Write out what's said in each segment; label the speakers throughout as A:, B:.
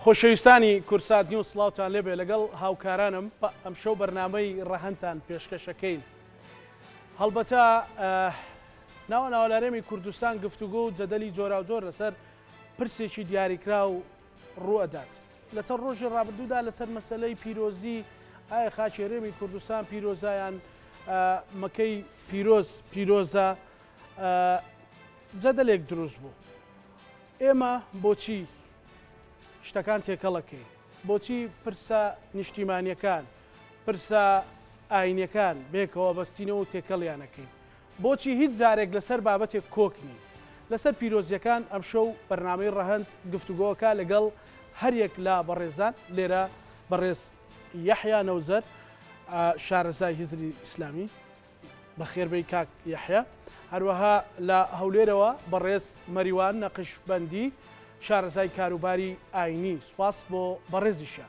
A: خۆشەویستانی کورسات نیوز سڵاوتان لێبێ لەگەڵ هاوکارانم ئەم شەو بەرنامەی ڕەهەنتان پێشکەشەکەین. هەڵبەتە ناوە ناوەلارێمی کوردستان گفتوگۆ و جەدەلی جۆرا و جۆر لەسەر پرسێکی دیاریکرا و ڕوئەدات. لە چەند ڕۆژی ڕابردوودا لەسەر مەسەلەی پیرۆزی ئایا خاچێرێمی کوردستان پیرۆزایان مەکەی پیرۆزە جەدەلێک دروست بوو. ئێمە بۆچی شتەکان تێکەڵەکەی، بۆچی پرسە نیشتیمانیەکان، پرسە ئاینیەکان بێکەوە بەستینەوە و تێکەڵیانەکەین، بۆچی هیچ جارێک لەسەر بابەتێک کۆکنی. لەسەر پیرۆزیەکان ئەم شەو بەرنامەی ڕەهەند گفتوگۆکە لەگەڵ هەریەک لە بەڕێزان لێرە بەڕێز یەحیا نەوزەر شارەزای هیزری ئیسلامی بەخێربەی کاک یەحیا، هەروەها لە هەولێرەوە بەڕێز مەریوان نەقشبەندی شارەزای کاروباری ئاینی. سوپاس بۆ بەڕێزیشە.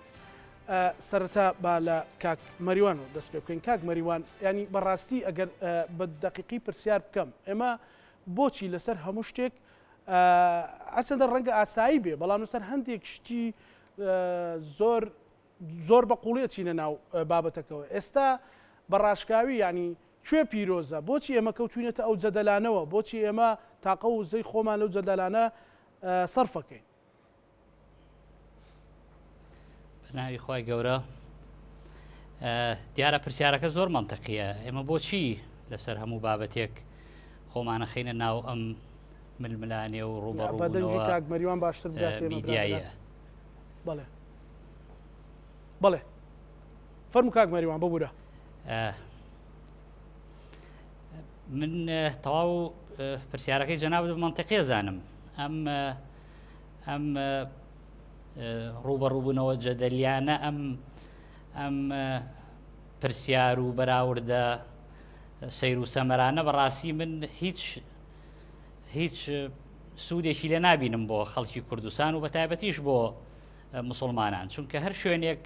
A: سەرەتا با لە کاک مەریوان و دەست پێ بکەین. کاک مەریوان، ینی بەڕاستی ئەگەر بە دەقیقی پرسیار بکەم، ئێمە بۆچی لەسەر هەموو شتێک ئەچەندە ڕەنگە ئاسایی بێ، بەڵام لەسەر هەندێک شتی زۆر بەقوڵێت چینە ناو بابەتەکەەوە. ئێستا بەڕاشکاوی ینی کوێ پیرۆزە؟ بۆچی ئێمە کەوتوینێتە ئەو جەدەلانەوە؟ بۆچی ئێمە تاقە و زەی خۆمان لەو جەدەلانە سەرفەکەین؟
B: بەناوی خۆی گەورە، دیارە پرسیارەکە زۆر مەنتەقیە. ئێمە بۆچی لەسەر هەموو بابەتێک خۆمانە خینە ناو ئەم ململانێ و ڕوبەڕووبوونەوە
A: کاک مەریوان باشتر
B: میدیایە؟
A: بەڵێ بەڵێ فەرموو کاک مەریوان ببوورە.
B: من تەواو پرسیارەکەی جەناب مەنتەقیە زانم. ئەم ڕوبەڕووبوونەوە جەدەلیانە، ئەم پرسیار و بەراوردە سەیر و سەمەرانە بەڕاستی من هیچ سوودێکی لێ نابینم بۆ خەڵکی کوردستان و بە تایبەتیش بۆ مسلمانان، چونکە هەر شوێنێک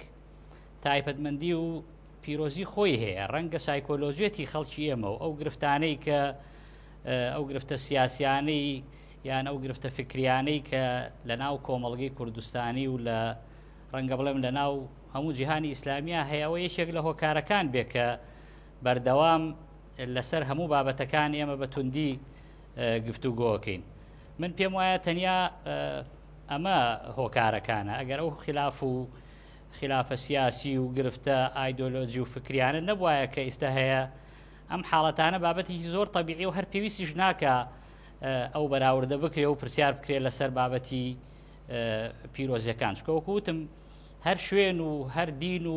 B: تایبەتمەندی و پیرۆزی خۆی هەیە. ڕەنگە سایکۆلۆژیەتی خەڵکی ئێمە و ئەو گرفتانەی کە ئەو گرفتە سیاسیانەی یان ئەو گرفتە فکریانەی کە لە ناو کۆمەڵگەی کوردستانی و لە ڕەنگە بڵێم لە ناو هەموو جیهانی ئیسلامیە هەیەەوە یەکێک لە هۆکارەکان بێ کە بەردەوام لەسەر هەموو بابەتەکان ئێمە بە توندی گفتوگۆکەین. من پێم وایە تەنیا ئەمە هۆکارەکانە. ئەگەر ئەو خلافە سیاسی و گرفتە ئایدۆلۆجی و فکریانە نەبوایە کە ئێستا هەیە، ئەم حاڵەتانە بابەتێکی زۆر تەبیعی و هەر پێویستیش ناکە ئەو بەراوردە بکرێ و پرسیار بکرێ لەسەر بابەتی پیرۆزیەکان. چکە وەکوتم هەر شوێن و هەر دین و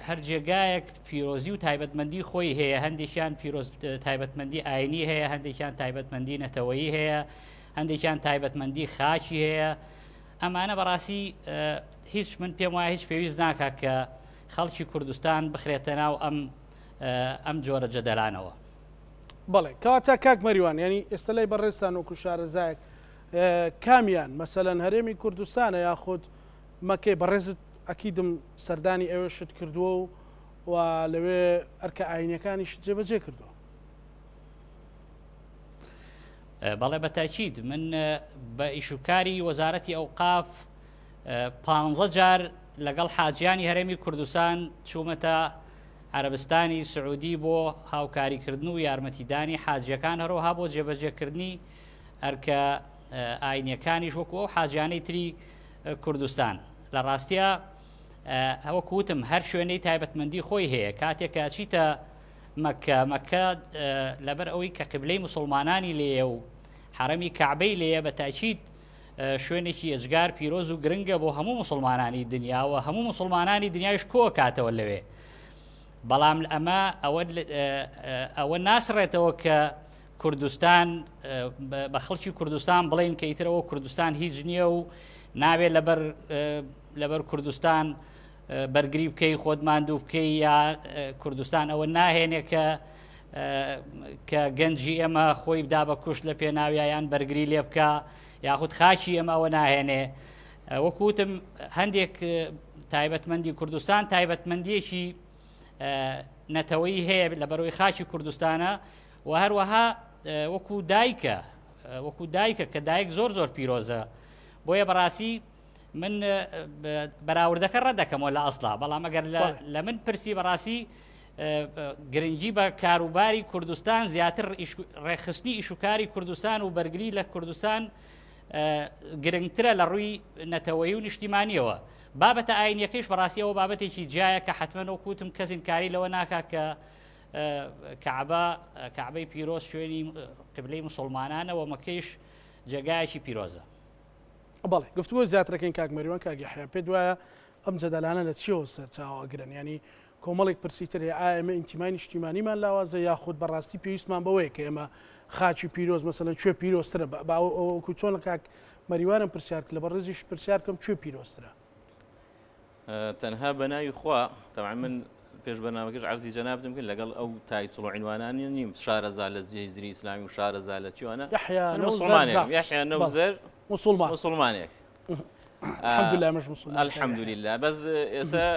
B: هەر جێگایەک پیرۆزی و تایبەتمەندی خۆی هەیە. هەندێکیان تایبەتمەندی ئاینی هەیە، هەندێکیان تایبەتمەندی نەتەوەیی هەیە، هەندێکیان تایبەتمەندی خاچی هەیە. ئەمانە بەڕاستی هیچ من پێم وایە هیچ پێویست ناکات کە خەڵکی کوردستان بخرێتە ناو ئەم جۆرە جەدەلانەوە.
A: بەڵێ کەواتە کاک مەریوان، ینی ئێستا لای بەڕێستان وەکو شارەزایەک کامیان مەسەلەن هەرێمی کوردستانە یاخود مەکەی بەڕێزت ئەکیدم سەردانی ئێوە شت کردووە و لەوێ ئەرکە ئاینیەکانیش جێبەجێ کردووە؟
B: بەڵێ بەتاکید من بە ئیشوکاری وەزارەتی ئەوقاف 15 جار لەگەڵ حاجیانی هەرێمی کوردستان چوومەتە عەرەبستانی سعودی بۆ هاوکاریکردن و یارمەتیدانی حاجیەکان، هەروەها بۆ جێبەجێکردنی ئەرکە ئاینیەکانیش وەکو ئەو حاجیانەی تری کوردستان. لە ڕاستیە وەکوتم هەر شوێنەی تایبەتمەندی خۆی هەیە. کاتێکە چیتە مەکە لەبەر ئەوەی کە قیبلەی مسلمانانی لێیە و حرەمی کەعبەی لێیە، بە تاکید شوێنێکی ئەجگار پیرۆز و گرنگە بۆ هەموو مسلمانانی دنیاوە، هەموو مسلمانانی دنیایش کۆ کاتەوە لەوێ. بەڵام ئەوە ناسڕێتەوە کە کوردستان بە خەڵکی کوردستان بڵێن کە ئیترەوە کوردستان هیچ نییە و ناوێت لەبەر کوردستان بەرگری بکەی خۆت ماندوو بکەی، یا کوردستان ئەوە ناهێنێ کە گەنجی ئێمە خۆی بدا بە کوشت لە پێناویان بەرگری لێ بکە، یاخود خاچی ئەمە ئەوە ناهێنێ. وەکوتم هەندێک تایبەتمەندی کوردستان تایبەتمەندیەکی نەتەوەیی هەیە لە بەرەوەی خاچی کوردستانە، و هەروەها وەکو دایکە کە دایک زۆر پیرۆزە بۆیە بەڕاستی من بەراوردەکە ڕەدەکەمەوە لە ئەسڵا بەڵام ئەگەر لە من پرسی بەڕاستی گرنگی بە کاروباری کوردستان زیاتر ڕێخستنی ئیشوکاری کوردستان و بەرگری لە کوردستان گرنگترە لە ڕووی نەتەوەیی و نیشتیمانیەوە. بابەتە ئاینیەکەیش بەڕاستی ئەوە بابەتێکی جایە کە حتممە وەکوتم کەسین کاری لەوە ناکا کە کەعبەی پیرۆز شوێنی قبلەی مسلمانانەوە مەکەیش جێگایەکی پیرۆزە.
A: بەڵێ گفتووە زیاترەکەین کاک مەریوان کاک یحیا پێت وایە ئەم جەدەلانە لە چیەوە سەرچاوەگرن ینی کۆمەڵێک پرسیتر هەیە ئایا ئێمە ئینتیمای نیشتیمانیمان لاوازە یاخود بەڕاستی پێویستمان بەوەیە کە ئێمە خاچی پیرۆز مەسەلەن کوێ پیرۆزترە باوەکو چۆن لە کاک مەریوانم پرسیار کرد لە بەڕێزیش پرسیار بکەم کوێ پیرۆزترە.
C: تەنها بەناوی خوا طبعا من پێش بەنامەکەش عەرزی جەنابتم کرد لەگەڵ ئەو تایتڵ و عنوانانی نیم شارەزا لە هیزری ئیسلامی و شارەزا لە چیوانە یحیا نەوزەر مسلمانێک
A: الحەمدولillah مەش مسلمان
C: الحەمدولillah بەس ئێستا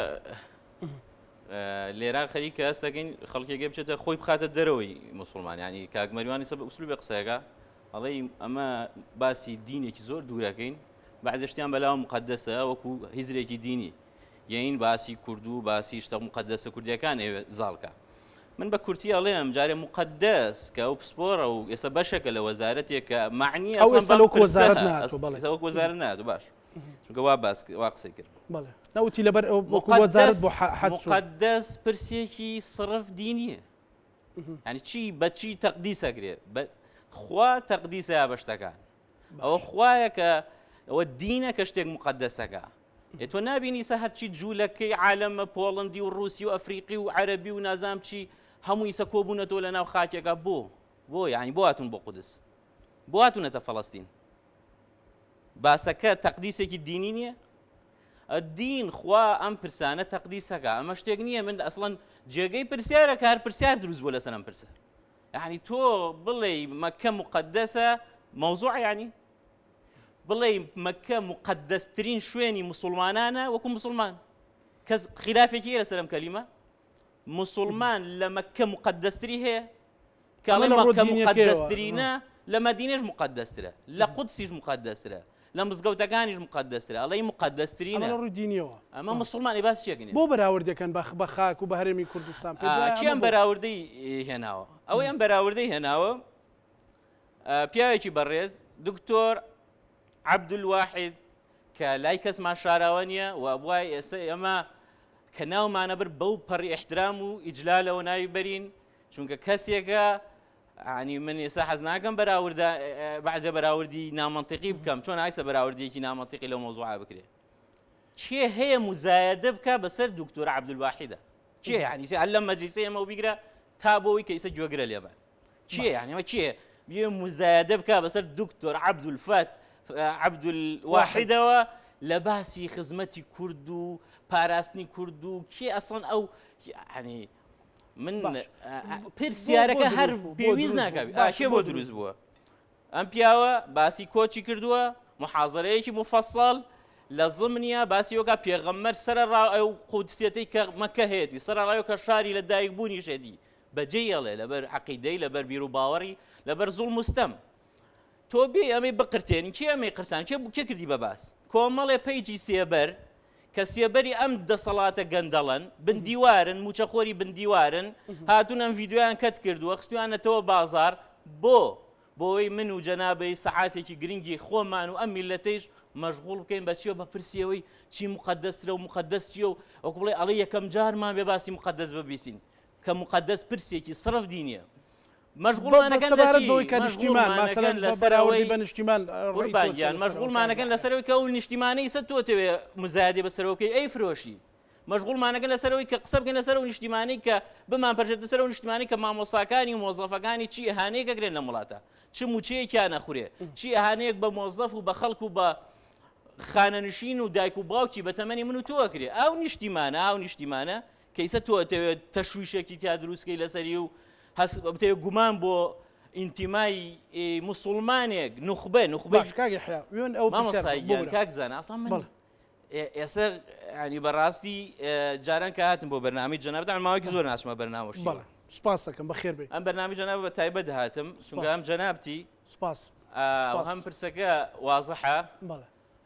C: لێرا خەریکە هەست دەکەین خەڵکێک بچێتە خۆی بخاتە دەرەوەی مسلمان ینی کاک مەریوانی سەب ئوسلوبی قسەکە ئەڵێ ئەمە باسی دینێکی زۆر دوورەکەین بەعزێشتیان بەلاوە مقدسە وەکو هیزرێکی دینی یین باسی کورد و باسی شتە مقدسە کوردیەکان ئێوە زاڵکە من بە کورتی ئەڵێم جارێ مقدس کە ئەو پسپۆرە و ئێستا بەشێکە لە وەزارەتێک کە معنی وەزارەت ناتوە باش چونکە وا قسەی کرد
A: نەوتی لەبەر وەزارەت بۆ
C: مقدس پرسێکی سڕف دینیە ینی چی بە چی تەقدیسەکرێ خوا تەقدیسە یا بەشتەکان ئەوە خوایە کە ئەوە دینە کە شتێک مقدسەکە تۆ نبینی سە هەرچی جوولەکەی عالەمە پۆڵندی و رووسی و ئەفریقی و عەرەبی و نازام چی هەمووی سە کۆبوونەتەوە لە ناو خاکێکە بۆ یعنی بۆ هاتون بۆ قودس بۆ هاتونەتە فەڵەستین باسەکە تەقدیسێکی دینی نییە الدین خوا ئەم پرسانە تەقدیسەکە ئەمە شتێک نییە من ئەسڵەن جێگەی پرسیارە کار پرسیار دروست بۆ لەسەر ئەم پرسە یعنی تۆ بڵێ مەکە مقدسە مەوزوع ینی بڵێ مەکە مقدسترین شوێنی مسلمانانە وەکو مسلمان کەس خلافێکی لەسەر ئەم کەلیمە مسلمان لە مەکە مقدستری هەیە کاڵێ مەکە مقدسترینە لە مەدینەش مقدسترە لە قودسیش مقدسترە لە مزگەوتەکانیش مقدسترە ئەڵێ مقدسترینە
A: ڕووی دینیەوە
C: ئەمە مسلمانی باس چێکنێ
A: بۆ بەراوردەکەن بە خاک و بە هەرێمی کوردستان
C: چیان بەراوردەی هێناوە ئەوەی ئەم بەراوردەی هێناوە پیاوێکی بەڕێز دکتۆر عەبدولواحید کە لای کەسمان شاراوە نییە و بوای ئێستا ئێمە کە ناومانە بر بەو پەڕی ئیحترام و ئیجلالەوە ناوی بەرین چونکە کەسێکە عنی من ئێستا حەز ناکەم بەعزە بەراوردی نامەنتیقی بکەم چۆن ئایسە بەراوردێکی نامەنتیقی لەو مۆزوعە بکرێ کێ هەیە مزایەدە بکە بەسەر دکتۆر عەبدولواحیدە کێ ینی هەر لەم مەجلیسە ئێمە بیگرە تا بۆەوەی کە ئێستا گوێگرە لێمان کێ ینی ئەمە کێ بێ مزایەدە بکە بەسەر دکتۆر عەبدولواحیدەوە لە باسی خزمەتی کورد و پاراستنی کورد و کێ ئەسڵەن ئەو ینی من پرسیارەکە هەر پێویست ناکەوی کێ بۆ دروست بووە ئەم پیاوە باسی کۆچی کردووە محازەرەیەکی مفەسەڵ لە زمنیە باسی وەکە پێغەمبەر سەرڕاو ئەو قودسیەتەی کە مەکە هەیەی سەرڕاوی کە شاری لە دایکبوونی شێدی بەجێ ئەڵێ لەبەر عەقیدەی لەبەر بیر و باوەڕی لەبەر زوڵم و ستەم تۆ بێ ئەمەی بقرتێنی کێ ئەمەی قرتان کێ کردی بەباس کۆمەڵێ پەیجی سێبەر کە سێبەری ئەم دەسەڵاتە گەندەڵن بندیوارن موچەخۆری بندیوارن هاتوون ئەم ڤیددیۆیان کەت کردووە خستویانەتەوە بازار بۆی من و جەنابەی سەعاتێکی گرنگی خۆمان و ئەم میلەتەیش مەشغوڵ بکەین بەچیەوە بە پرسیەوەی چی مقدسترە و مقدس چیە و ئەوکو بڵێ ئەڵێ یەکەم جارمان بێ باسی مقدس ببیستین کە مقدس پرسێکی سڕف دینیە مەشغوڵمانەکەن مەشغوڵمانەکەن لەسەرەوەی کە ئەو نیشتیمانەی سە تۆتەوێ مزایدێ بەسەرەوەکەی ئەی فرۆشی مەشغوڵمانەکەن لەسەرەوەی کە قسە بکەن لەسەر و نیشتیمانی کە بمان پەرژێتە سەر و نیشتیمانی کە مامۆساکانی و مۆزەفەکانی چی ئەهانەیە گەگرێن لە وڵاتە چ موچەیەکیان نەخورێ چی ئەهانەیەک بە مۆزەف و بە خەڵک و بە خانەنشین و دایک و باوکی بە تەمەنی من و تۆ ئەکرێ ئەو نیشتیمانە کە ئیسە تۆ ئەتەوێت تەشویشێکی تیا دروستکەی لەسەری و بتێ گومان بۆ ئینتیمای مسلمانێک نوخبە کاکزانە ئاسان من ئێستا ینی بەڕاستی جاران کە هاتم بۆ بەرنامەی جەنابەت ماوەیەکی زۆر ناچمە بەرنامەشی
A: سپاس دەکەم بەخێر بێ
C: ئەم بەرنامەی جەنابەت بە تایبەت هاتم چونکە ئەم جەنابەتی
A: سپاس
C: هەم پرسەکە وازەحە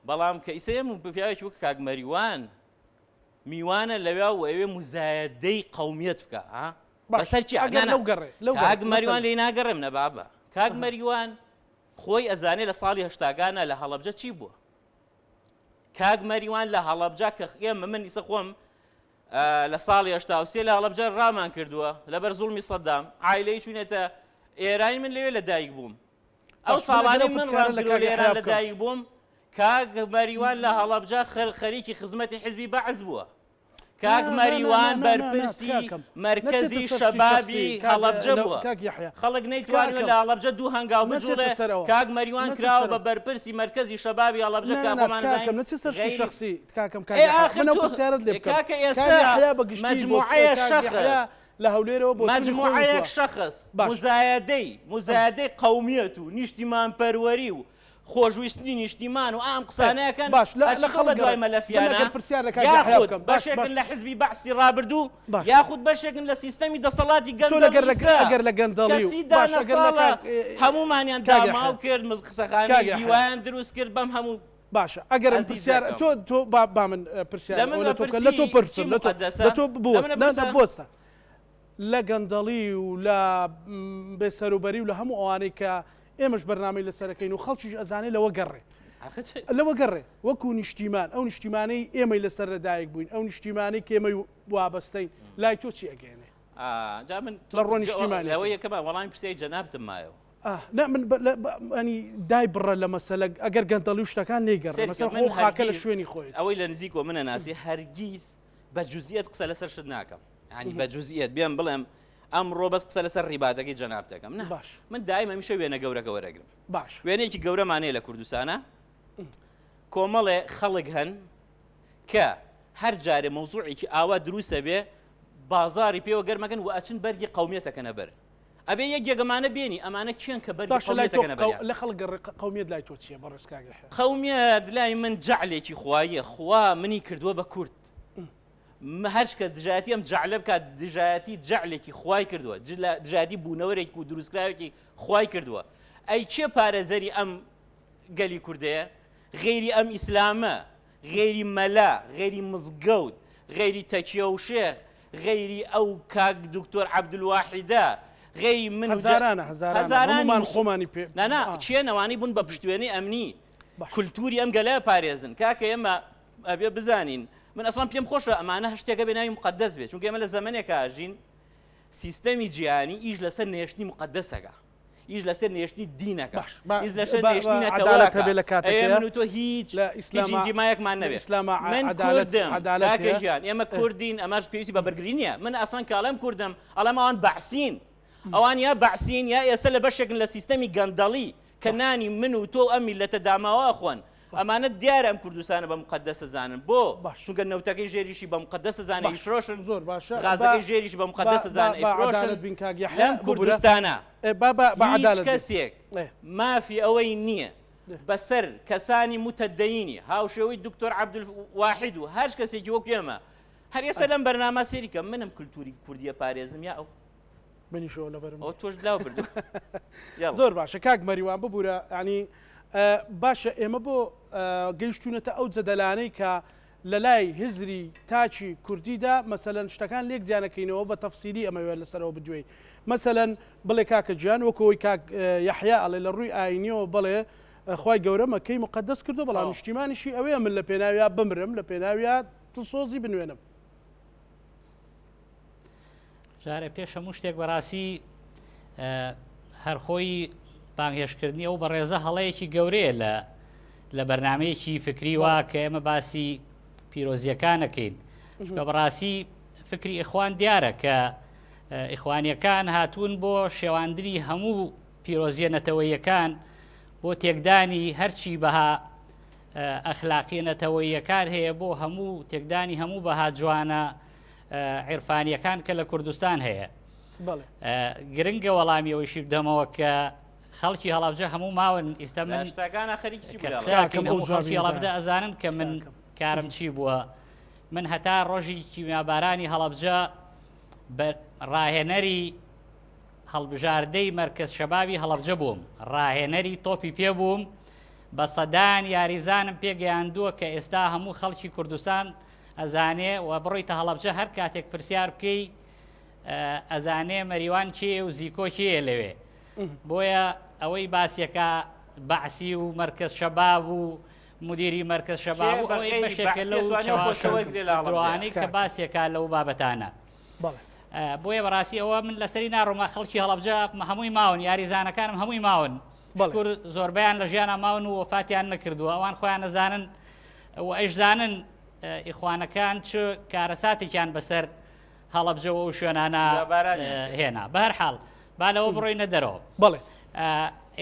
C: بەڵام کە ئیسەیەم و پیاوێکی وەک کاک مەریوان میوانە لەوێ و ئەوێ مزایدەی قەومیەت بکە بەسەر چی کاک مەریوان لێ ناگەڕێم نەبابە کاک مەریوان خۆی ئەزانێ لە ساڵی هەشتاگانە لە هەڵەبجە چی بووە کاک مەریوان لە هەڵەبجە کە ئێمە من ئیسە خۆم لە ساڵی هەشتا لە هەڵەبجە ڕامان کردووە لەبەر زوڵمی سەدام عایلەی چوونێتە ئێرانی من لەوێ لە دایک بووم ئەو ساڵانەی من ڕام لێران لە دایک بووم کاک مەریوان لە هەڵەبجە خەریکی خزمەتی حیزبی بەعز بووە کاک مەریوان بەرپرسی مرکزی شەبابی هەڵەبجە بووە خەڵک نەیتوانوە لە هەڵەبجە دوو هەنگاو بجوڵێ کاک مەریوان کراوە بە بەرپرسی مرکزی شەبابی هەڵەبجە مجموعەیە شەخص
A: لە هەولێرەوە بۆ
C: مجموعەیەک شەخص مزایدەی قەومیەت و نیشتیمان پەروەری و خۆشویستنی نیشتیمان و ئام قسانەکەن
A: باش
C: لە دوای مەلەفیانە بەشێکن لە حزبی بەعسی ڕابردوو یاخود بەشێکن لە سیستەمی دەسەڵاتی
A: گەندەڵەگەر لە گەندەڵی
C: هەمومانیان داماو کرد قسەخانەی دیوایان دروست کرد بەم هەموو
A: باشە ئەگەر پرسیار تۆ با من پرسیار لە تۆ پرسم لە تۆ بۆستە لە گەندەڵی و لە بێسەروبەری و لە هەموو ئەوانەی کە ئێمەش بەرنامەی لەسەرەکەین و خەڵکیش ئەزانێ لەوە گەڕێ وەکو نیشتیمان ئەو نیشتیمانەی ئێمەی لەسەر لەدایک بووین ئەو نیشتیمانەی کە ئێمەی وابەستەین لای تۆ چی ئەگەێنێ
C: من
A: لە ڕۆ نیشتیمانی
C: ئەوە یەکەمە وەڵامی پرسیای جەنابتم مایەوە
A: ئەنی دای بڕە لە مەسەلە ئەگەر گەندەڵی و شتەکان نەیگەڕێ مەسەڵ خۆ خاکە لە شوێنی خۆیت
C: ئەوەی لە نزیکەوە منە ناسی هەرگیز بە جوزئیەت قسە لەسەر شت ناکەم ینی بە جوزئیەت بێم بڵێم ئەمڕۆ بەس قسە لەسەر ڕیباتەکەی جەنابتەکەم نه
A: باش
C: من دایمە میشە وێنە گەورەکە وەرەگرم
A: باش
C: وێنەیەکی گەورەمانەیە لە کوردستانە کۆمەڵێ خەڵک هەن کە هەر جارێ مەوزوعێکی ئاوا دروستە بێ بازاری پێوە گەرمەکەن و ئەچن بەرگی قەومیەتەکەنە بەر ئەبێ یەک یەگەمانە بێنی ئەمانە کێن کە بەرگی قەومیەتەکەنە بەر
A: لە خەڵک قەومیەت لای تۆ چییە بەڕێزکاگە
C: قەومیەت لای من جەعلێکی خوایە خوا منی کردووە بە کورد هەرش کە دژایەتی ئەم جەعلە بکات دژایەتی جەعلێکی خوای کردووە دژایەتی بوونەوەرێکی و دروستکراوێکی خوای کردووە ئەی چێ پارێزەری ئەم گەلی کوردەیە غێری ئەم ئیسلامە غێری مەلا غێری مزگەوت غێری تەکیە و شێخ غێری ئەو کاک دکتۆر عەبدولواحیدە غێری من
A: هەزاران خۆمانی پێ
C: نانا چیە نەوانی بوون بە پشتوێنەی ئەمنی کولتوری ئەم گەلایە پارێزن کاکە ئێمە ئەبێ بزانین من ئەسڵام پێم خۆشە ئەمانە هەشتێکە بێ ناوی مقدس بێت چونکە ئێمە لە زەمانێکە ئاژین سیستەمی جیهانی ئیش لەسەر نێشتنی مقدسەکە ئیش لەسێر نێشتنی دینەکە ئیش لەسەر نێشتنی نەتەوەکە
A: بێ لە کاتێک
C: من و تۆ هیچ دیمایەکمان نەبێت من کوردم ئێمە کوردین ئەمەش پێویستی بە بەرگری نییە من ئەسڵان کاڵم کوردم ئەڵەم ئەوان بەعسین ئەوان یا بەعسین یا ئێستا لە بەشێکن لە سیستەمی گەندەڵی کە نانی من و تۆ ئەم میلەتە داماوە خۆن ئەمانە دیارە ئەم کوردستانە بە مقدسە زانن بۆ چونکە نەوتەکەی ژێریشی بە مقدسە زانە ئیفرۆشن
A: زۆر باشە
C: غازەکەی ژێریش بە مقدسە زانە ئیفرۆشن لەم کوردستانە هیچ کەسێک مافی ئەوەی نییە بەسەر کەسانی متەدەینی هاوشێوەی دکتۆر عەبدولواحید و هەر کەسێکی وەک ئێمە هەر ئێستا لەم بەرنامە سێریکە منم کولتوری کوردیە پارێزم یا ئەو
A: منیشەوە لەبەرم
C: ئەو تۆش لاو بردو
A: زۆر باشە کاک مەریوان ببوورە ینی باشە ئێمە بۆ گەیشتونەتە ئەو جەدەلانەی کە لە لای هزری تاچی کوردیدا مەسەلەن شتەکان لێک جیانەکەینەوە بە تەفسیلی ئەمەوێت لەسەرەوە بدوێی مەسەلەن بڵێ کاکە گیان وەکەوەی کاک یەحیا ئەڵێ لە ڕووی ئاینیەوە بڵێ خوای گەورە مەکەی مقدس کردو بەڵام نیشتیمانیشی ئەوەیە من لە پێناویە بمرم لە پێناویە دڵسۆزی بنوێنم
B: جارێ پێش هەموو شتێک بەڕاستی هەرخۆی بانگهێشکردنی ئەو بەڕێزە هەڵەیەکی گەورەیە لە بەرنمەیەکی فکری وا کە ئێمە باسی پیرۆزیەکانەکەین کە بەڕاستی فکری ئیخوان دیارە کە ئیخوانیەکان هاتوون بۆ شێواندنی هەموو پیرۆزیە نەتەوەیەکان بۆ تێکدانی هەرچی بەها ئەخلاقی نەتەوەیەکان هەیە بۆ هەموو تێکدانی هەموو بەها جوانە عیرفانیەکان کە لە کوردستان هەیە گرنگە وەڵامی ئەوەیشی بدەمەوە کە خەڵکی هەڵابجە هەموو ماون ئێستا من خەڵکی هەڵابدە ئەزانن کە من کارم چی بووە من هەتا ڕۆژی کیمیابارانی هەڵابجە بە ڕاهێنەری هەڵبژاردەی مەرکەز شەبابی هەڵەبجە بووم ڕاهێنەری تۆپی پێ بووم بە سەدان یاریزانم پێگەیاندووە کە ئێستا هەموو خەڵکی کوردستان ئەزانێ و بڕۆیتە هەڵەبجە هەر کاتێک پرسیار بکەی ئەزانێ مەریوان چێ و زیکۆ چێ لەوێ بۆیە ئەوەی باسیەکە بەعسی و مەرکز شەباب و مدیری مەرکز شەباب و ئەوەی بەشێکە لەو چاوانەی کە باسیەکە لەو بابەتانە بۆیە بەڕاستی ئەوە من لەسەری ناڕۆمە خەڵکی هەڵەبجە هەمووی ماون یاریزانەکانم هەمووی ماون شکر زۆربیان لە ژیانە ماون و وەفاتیان نەکردووە ئەوان خۆیان نەزانن و ئەیشزانن ئیخوانەکان چ کارەساتێکیان بەسەر هەڵەبجەوە و شوێنانە هێنا بە هەر حاڵ با لەوە بڕۆینە دەرەوە
A: بەڵێ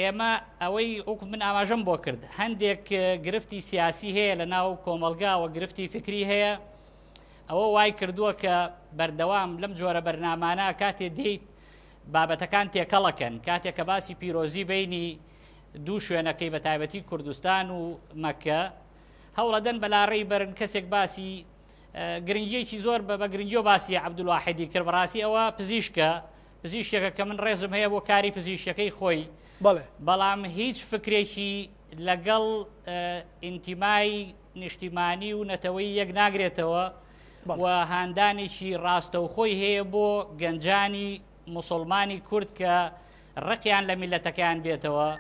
B: ئێمە ئەوەی وەکو من ئاماژەم بۆ کرد هەندێک گرفتی سیاسی هەیە لە ناو کۆمەلگاوە گرفتی فکری هەیە ئەوە وای کردووە کە بەردەوام لەم جۆرە بەرنامانە کاتێ دەیت بابەتەکان تێکەڵەکەن کاتێک کە باسی پیرۆزی بینی دوو شوێنەکەی بە تایبەتی کوردستان و مەکە هەوڵەدەن بەلاڕێی بەرن کەسێک باسی گرنگیەکی زۆر بە گرنگیۆ باسی عەبدولواحیدی کرد بەڕاستی ئەوە پزیشکێکە کە من ڕێزم هەیە بۆ کاری پزیشکەکەی خۆی بەڵام هیچ فکرێکی لەگەڵ ئینتیمای نیشتیمانی و نەتەوەی یەک ناگرێتەوە و هاندانێکی ڕاستەوخۆی هەیە بۆ گەنجانی مسلمانی کورد کە ڕقیان لە میلەتەکەیان بێتەوە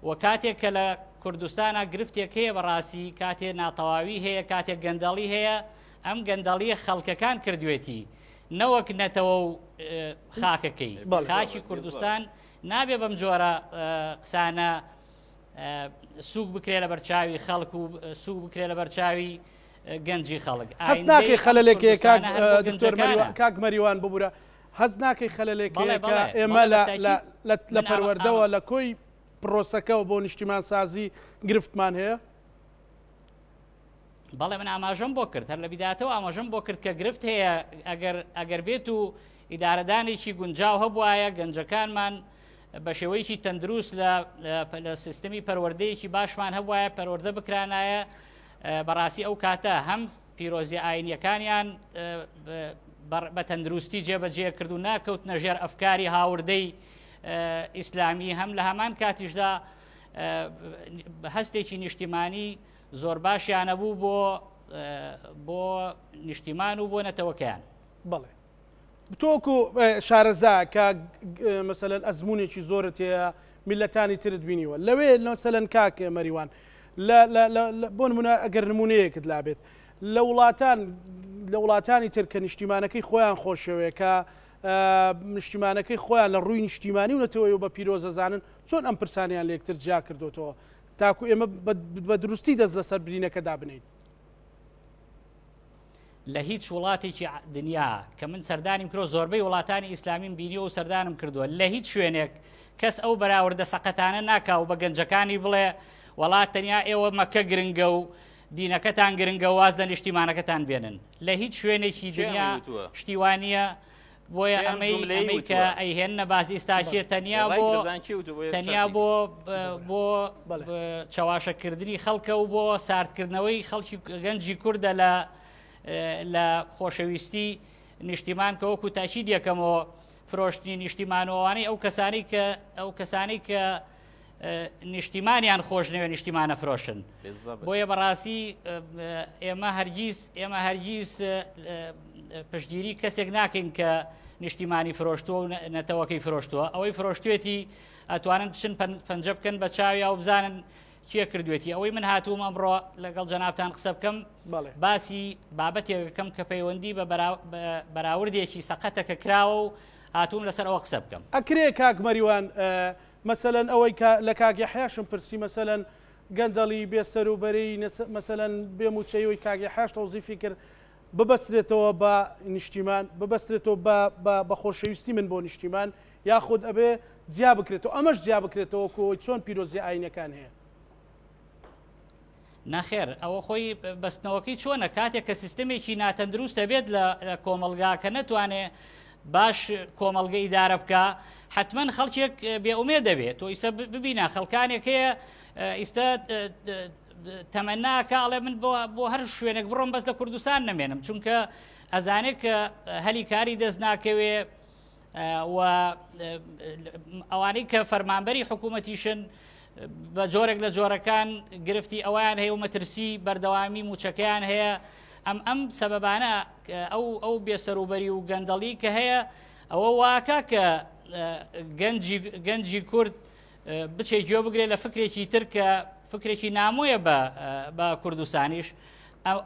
B: و کاتێک کە لە کوردستانە گرفتێک هەیە بەڕاستی کاتێ ناتەواوی هەیە کاتێک گەندەڵی هەیە ئەم گەندەڵیە خەڵکەکان کردوێتی نەوەک نەتەوە و خاکەکەی خاکی کوردستان نابێ بەم جۆرە قسانە سووک بکرێ لە بەرچاوی خەڵک و سووک بکرێ لە بەرچاوی گەنجی خەڵک
A: هەست ناکەی خەلەلێکی کاک مەریوان ببوورە هەز ناکەی خەلەلێکەکە ئێمە لە پەروەردەوە لە کۆی پرۆسەکەەوە بۆ نیشتیمان سازی گرفتمان هەیە
B: بەڵێ من ئاماژەم بۆ کرد هەر لە بیداتەوە ئاماژەم بۆ کرد کە گرفت هەیە ئەگەر بێت و ئیدارەدانێکی گونجاو هەبوایە گەنجەکانمان بە شێوەیەکی تەندروست لە سیستەمی پەروەردەیەکی باشمان هەبوایە پەروەردە بکرانایە بەڕاستی ئەو کاتە هەم پیرۆزی ئاینیەکانیان بە تەندروستی جێبەجێ کرد و ناکەوت نەژێر ئەفکاری هاوردەی ئیسلامی هەم لە هەمان کاتیشدا هەستێکی نیشتیمانی زۆر باشیانە بوو بۆ نیشتیمان و بۆ نەتەوەکەیان
A: بەڵێ تۆکو شارەزا کە مەسەلەن ئەزمونێکی زۆرت هەیە میلەتانی ترت بینیوە لەوێ مەسەلەن کاک مەریوان بۆ نمونە ئەگەر نمونەیەکت لابێت لە وڵاتانی تر کە نیشتیمانەکەی خۆیان خۆشەوەیە کە نیشتیمانەکەی خۆیان لە ڕووی نیشتیمانی و نەتەوەی و بە پیرۆزەزانن چۆن ئەم پرسانیان لە یەکتر جیا کردوتەوە تاکو ئێمە بە دروستی دەست لەسەر برینەکەدا بنین
B: لە هیچ وڵاتێکی دنیا کە من سەردانیم کرۆ زۆربەی وڵاتانی ئیسلامیم بینیوە و سەردانم کردووە لە هیچ شوێنێک کەس ئەو بەراوردە سەقەتانە ناکا و بە گەنجەکانی بڵێ وڵات تەنیا ئێوە مەکە گرنگە و دینەکەتان گرنگە واز لە نیشتیمانەکەتان بێنن لە هیچ شوێنێکی دنیا شتیوانیە بۆیە ئەمەی کە ئەیهێنە باز ئیستاچێت تەنیا بۆ چاواشەکردنی خەڵکە و بۆ ساردکردنەوەی خەڵکی گەنجی کووردە لە خۆشەویستی نیشتیمان کە وەکو تاکید یەکەمەوە فرۆشتنی نیشتیمانەوەوانەی ئەو کەسانی کە نیشتیمانیان خۆش نوێ نیشتیمانە فرۆشن بۆیە بەڕاستی ئێمە هەرگیز پشتگیری کەسێک ناکەین کە نیشتیمانی فرۆشتووە و نەتەوەکەی فرۆشتووە ئەوەی فرۆشتوێتی ئەتوانن بچن پەنجە بکەن بە چاوی و بزانن چیە کردوێتی ئەوەی من هاتووم ئەمڕۆ لەگەڵ جەنابتان قسە بکەم باسی بابەتێکەکەم کە پەیوەندی بە بەراوردێکی سەقەتەکە کراوە و هاتووم لەسەر ئەوە قسە بکەم
A: ئەکرێ کاک مەریوان مەسەلەن ئەوەی لە کاک یەحیاشم پرسی مەسەلەن گەندەڵی بێسەروبەری مەسەلەن بێموچەیەوەی کاک یەحیاش تەوزیفی کرد ببەسترێتەوە بە نیشتیمان ببەسترێتەوە بە خۆشەویستی من بۆ نیشتیمان یاخود ئەبێ جیا بکرێتەوە ئەمەش جیا بکرێتەوە کۆی چۆن پیرۆزی ئاینەکان هەیە
B: نەخێر ئەوە خۆی بەستنەوەکەی چۆنە کاتێک کە سیستمێکی ناتەندروستە بێت لە کۆمەلگا کە نەتوانێت باش کۆمەلگە ئیدارە بکە حتمما خەڵکێک بێئومێ دەبێت تۆ ئیستا ببینە خەڵکانێک هەیە ئیستا تەمەناکەڵێ من بۆ هەر شوێنێک بڕۆم بەس لە کوردستان نەمێنم چونکە ئەزانێت کە هەلی کاری دەست ناکەوێ و ئەوانەی کە فەرمانبەری حکوومەتیشن بە جۆرێک لە جۆرەکان گرفتی ئەویان هەیە و مەترسی بەردەوامی موچەکەیان هەیە ئەم سەبەبانە ئەو بێسەروبەری و گەندەڵی کە هەیە ئەوە واکە کە گەنجی کورد بچێ گوێ بگرێت لە فکرێکی تر کە فکرێکی نامۆیە بە کوردستانیش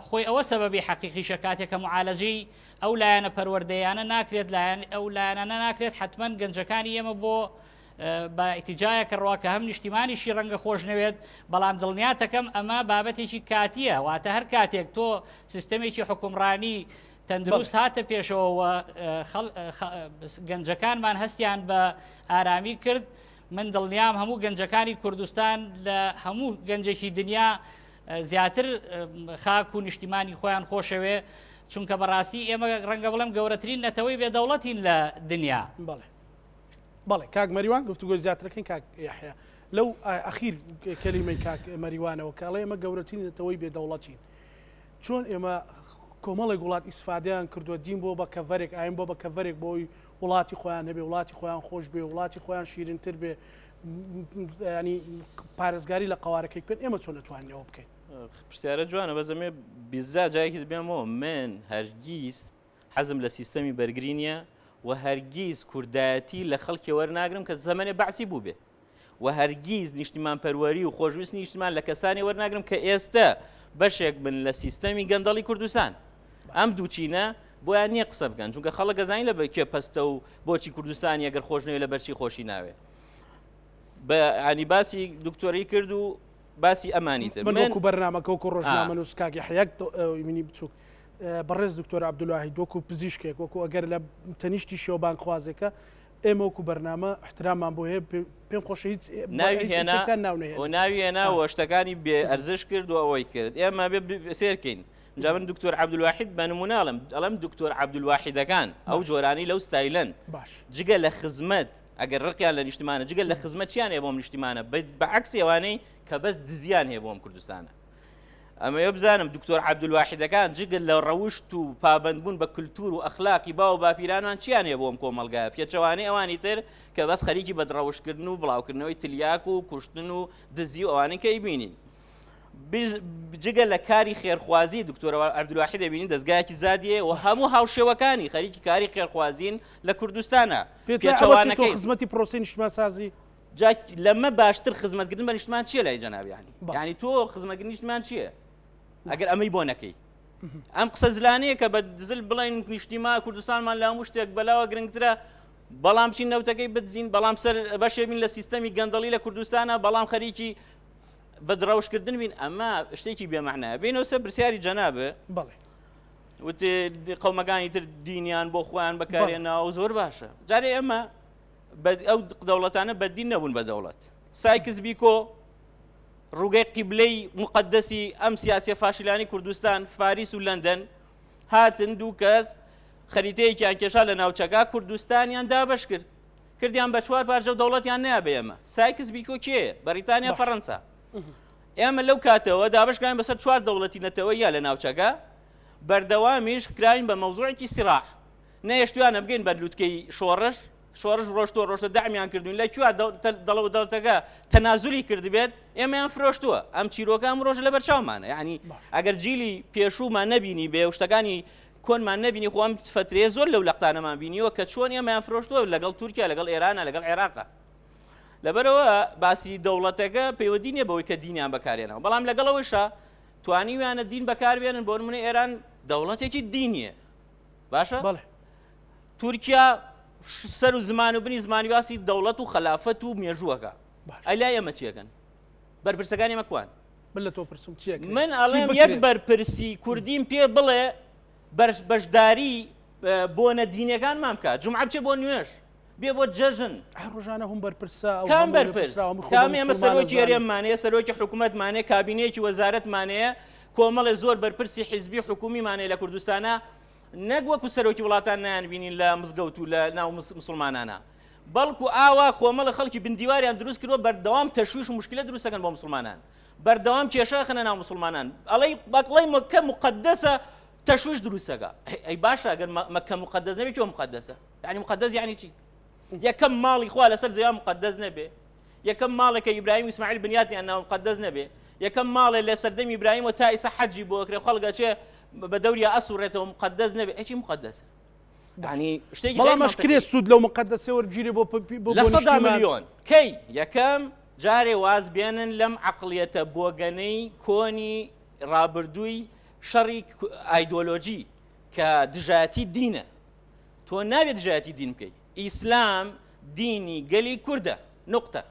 B: خۆی ئەوە سەبەبی حەقیقیشە کاتێک کە معالەجەی ئەو لایەنە پەروەردەیانە ناکرێت ئەو لایەنە ناکرێت حتمما گەنجەکانی ئێمە بۆ بە ئیتیجایەکە ڕوا کە هەم نیشتیمانیشی ڕەنگە خۆش نەوێت بەڵام دڵنیاتەکەم ئەمە بابەتێکی کاتیە واتە هەر کاتێک تۆ سیستەمێکی حکومڕانی تەندروست هاتە پێشەوە گەنجەکانمان هەستیان بە ئارامی کرد من دڵنیام هەموو گەنجەکانی کوردستان لە هەموو گەنجێکی دنیا زیاتر خاک و نیشتیمانی خۆیان خۆشەوێ چونکە بەڕاستی ئێمە ڕەنگە بڵێم گەورەترین نەتەوەی بێدەوڵەتین لە دنیا.
A: بەڵێ کاک مەریوان گفتوگۆ زیاترەکەین کاک یحیا لەو ئەخیر کەلیمەی کاک مەریوانەوە کاڵێ ئێمە گەورەترین نەتەوەی بێدەوڵەتین چۆن ئێمە کۆمەڵێک وڵات ئیسفادیان کردووە دین بۆ بە کەڤەرێک ئاین بۆ بە کەڤەرێک بۆی وڵاتی خۆیان هەبێ وڵاتی خۆیان خۆش بێ وڵاتی خۆیان شیرینتر بێ ینی پارێزگاری لە قوارەکەی بکەن ئێمە چۆن نەتوانینەوە بکەین
C: پرسیارە جوانە بەزەمێ بیزا جایەکی دەبێمەوە من هەرگیز حەزم لە سیستەمی بەرگری نییە و هەرگیز کوردایەتی لە خەڵکی وەرناگرم کە زەمانێ بەعسی بوو بێ و هەرگیز نیشتیمان پەروەری و خۆشویست نیشتیمان لە کەسانی وەرناگرم کە ئێستا بەشێک بن لە سیستەمی گەندەڵی کوردستان ئەم دووچینە بۆیان نییە قسە بکەن چونکە خەڵک گەزانین لە بەکێ پەستە و بۆچی کوردستانی ئەگەر خۆش نەوێت لە بەرچی خۆشی ناوێ بە ینی باسی دکتۆری کرد و باسی ئەمانی تر
A: من وەکو بەرنامەکە وەکو ڕۆژنامە نووس کاک یحیا منی بچووک بەڕێز دکتۆر عەبدولواحید وەکو پزیشکێک وەکو ئەگەر لە تەنیشتی شێوەبان خوازەکە ئێمە وەکو بەرنامە احترامان بۆ هەیە پێم خۆشە هیچ
C: ناوی هێناوە شتەکانی بێ ئەرزش کرد و ئەوەی کرد ئێمە بێ سێرکەین جا من دکتۆر عەبدولواحید بە نموناڵم ئەڵەم دکتۆر عەبدولواحیدەکان ئەو جۆرانی لەو ستایلەن جگە لە خزمەت ئەگەر ڕقیان لە نیشتمانە جگە لە خزمەت چیان هەیە بۆم نیشتیمانە بەعکسی ئەوانەی کە بەس دزیان هەیە بۆم کوردستانە ئەمە بزانم دکتۆر عەبدولواحیدەکان جگە لە ڕەوشت و پابەندبوون بە کولتور و ئەخلاقی باو باپیرانان چیان هەیە بۆم کۆمەڵگایە پێچەوانەی ئەوانی تر کە بەس خەریکی بەدڕەوشکردن و بڵاوکردنەوەی تلیاک و کوشتن و دزی و ئەوانەی کە ئیبینین جگە لە کاری خێرخوازی دکتۆر عەبدولواحید دەبینین دەستگایەکی زادیە و هەموو هاوشێوەکانی خەریکی کاری خێرخوازین لە کوردستانە
A: پێچەوانەکەی خزمەتی پرۆسی نیشتمان سازی
C: لەمە باشتر خزمەتکردن بە نیشتمان چییە لای جەنابیانی یعنی تۆ خزمەتکردن نیشتمان چییە ئەگەر ئەمەی بۆ نەکەی ئەم قسە زلانەیە کە بە دزل بڵین نیشتیما کوردستانمان لە هەموو شتێک بەلاوە گرنگترە بەڵام چین نەوتەکەی بدزین بەڵام سەر بەشێ بین لە سیستەمی گەندەڵی لە کوردستانە بەڵام خەریکی بەدڕەوشکردن بین ئەمە شتێکی بێمەعنایە بینەوە سەر پرسیاری جەنابە وتێ قەومەکانی تر دینیان بۆ خۆیان بەکارێناوە زۆر باشە جارێ ئێمە ئەو دەوڵەتانە بەدین نەبوون بە دەوڵەت سایکس بیکۆ ڕووگەی قیبلەی مقدەسی ئەم سیاسیە فاشیلانی کوردستان فاریس و لەندەن هاتن دوو کەس خەریتەیەکیان کێشا لە ناوچەکە کوردستانیان دابەش کرد کردیان بە چوار پارچە و دەوڵەتیان نەیە بە ئێمە سایکس بیکۆ کێ بەریتانیا فەڕەنسا ئێمە لەو کاتەوە دابشکراین بەسەر چوار دەوڵەتی نەتەوەی یا لە ناوچەکە بەردەوامیش کراین بە مەوزوعێکی سیراح نەیەشتویانە بگەین بە لووتکەی شۆڕش ڕۆشتۆ دامیان کردوین لە کوێ دەوڵەتەکە تەنازولی کردبێت ئێمەیان فرۆشتووە ئەم چیرۆکە ئەم ڕۆژ لە بەرچاومانە یعنی ئەگەر جیلی پێشوومان نەبینی بێ و شتەکانی کۆنمان نەبینی خۆم فترێ زۆر لەو لەقتانەمان بینیوە کە چۆن ئێمەیان فرۆشتووە لەگەڵ تورکیا لەگەڵ ئێرانە لەگەڵ عێراقە لەبەرەوە باسی دەوڵەتەکە پەیوەندی نییە بەوەی کە دینیان بەکارێنەوە بەڵام لەگەڵەوەیشە توانیویانە دین بەکاربێنن بۆ نمونە ئێران دەوڵەتێکی دینیە باشە تورکیا سەر و زمان و بنی زمانی باسی دەوڵەت و خەلافەت و مێژووەکە ئەلای ئەمە چیەکەن بەرپرسەکانی مەکوان من ئەڵێم یەک بەرپرسی کوردیم پێ بڵێ بەشداری بۆ نەدینیەکان مام بکات جومعە بچێ بۆ نوێژ بێ بۆ جەژن
A: ڕۆژانە هەم بەرپرسا
C: کام بەرپرس کام ئێمە سەرۆکی هەرێممانەیە سەرۆکی حکوومەتمانەیە کابینەیەکی وەزارەتمانەیە کۆمەڵێ زۆر بەرپرسی حیزبی حکومیمانەیە لە کوردستانە نەک وەکو سەرۆکی وڵاتان نیان بینین لە مزگەوت و لە ناو مسلمانانە بەڵکو ئاوا کۆمەڵە خەڵکی بندیواریان دروست کردووە بەردەوام تەشویش و مشکلە دروستەکەن بۆ مسلمانان بەردەوام کێشە خەنە ناو مسلمانان ئەڵەی بەڵی مەکە مقدسە تەشویش دروستەکە ئەی باشە ئەگەر مەکە مقدس نەبێت چۆن مقدسە یعنی مقدس یعنی چی یەکەم ماڵی خوا لەسەر زەویان مقدس نەبێ یەکەم ماڵێکە ئیبراهیم ئیسماعیل بنیاتیان ناو مقدس نەبێ یەکەم ماڵێ لە سەردەمی ئیبراهیم و تا ئیسا حەجی بۆ کرێ خەڵگە چێ بە دەوریا ئەسوڕێتەوە مقدس نەبێ ئەچی مقدسە يعني شتێکی
A: بەڵام کرێ سوود لەو مقدسێ وەربگیرێ بۆ
C: لە 100 ملیۆن کەی یەکەم جارێ واز بێنن لەم عەقڵیەتە بۆگەنەی کۆنی ڕابردووی شەڕی ئایدۆلۆجی کە دژایەتی دینە تۆ نابێت دژایەتی دین بکەیت ئیسلام دینی گەلی کوردە نقطە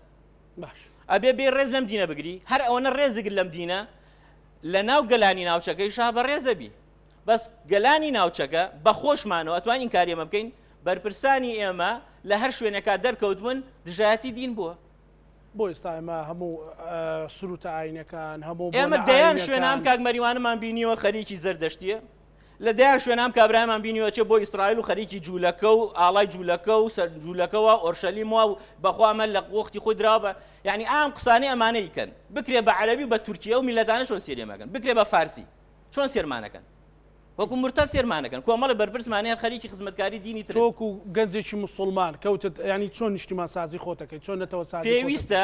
A: باش
C: ئەبێ بێ ڕێز لەم دینە بگری هەر ئەوەنە ڕێزگر لەم دینە لە ناو گەلانی ناوچەکەی شا بە ڕێزەبی بەس گەلانی ناوچەکە بە خۆشمانەوە ئەتوانین کاری ئێمە بکەین بەرپرسانی ئێمە لە هەر شوێنێکا دەرکەوتبوون دژایەتی دین بووە
A: بۆ ئێستا ئێمە هەموو سروتە ئاینەکان هەموو
C: ئێمە دەیان شوێنام کاک مەریوانمان بینیوە خەریکی زەردەشتیە لە دەیان شوێنام کابرامان بینیوە چێ بۆ ئیسرائیل و خەریکی جوولەکە و ئاڵای جوولەکە و سەر جوولەکەەوە ئۆرشەلیمەوە و بەخوامە لە وەختی خۆی دراوە یعنی ئام قسانەی ئەمانە ئیکەن بکرێ بە عەرەبی بە تورکیە و میلەتانە چۆن سێرێمەکەن بکرێ بە فارسی چۆن سێرمانەکەن وەکو مرتە سێرمانەکەن کۆمەڵە بەرپرسمانەیە خەریکی خزمەتکاری دینی تر
A: تۆکو گەنجێکی موسڵمان کەوتت ینی چۆن نیشتیمان سازی خۆتەکەی چۆن نەتەوە سازی
C: پێویستە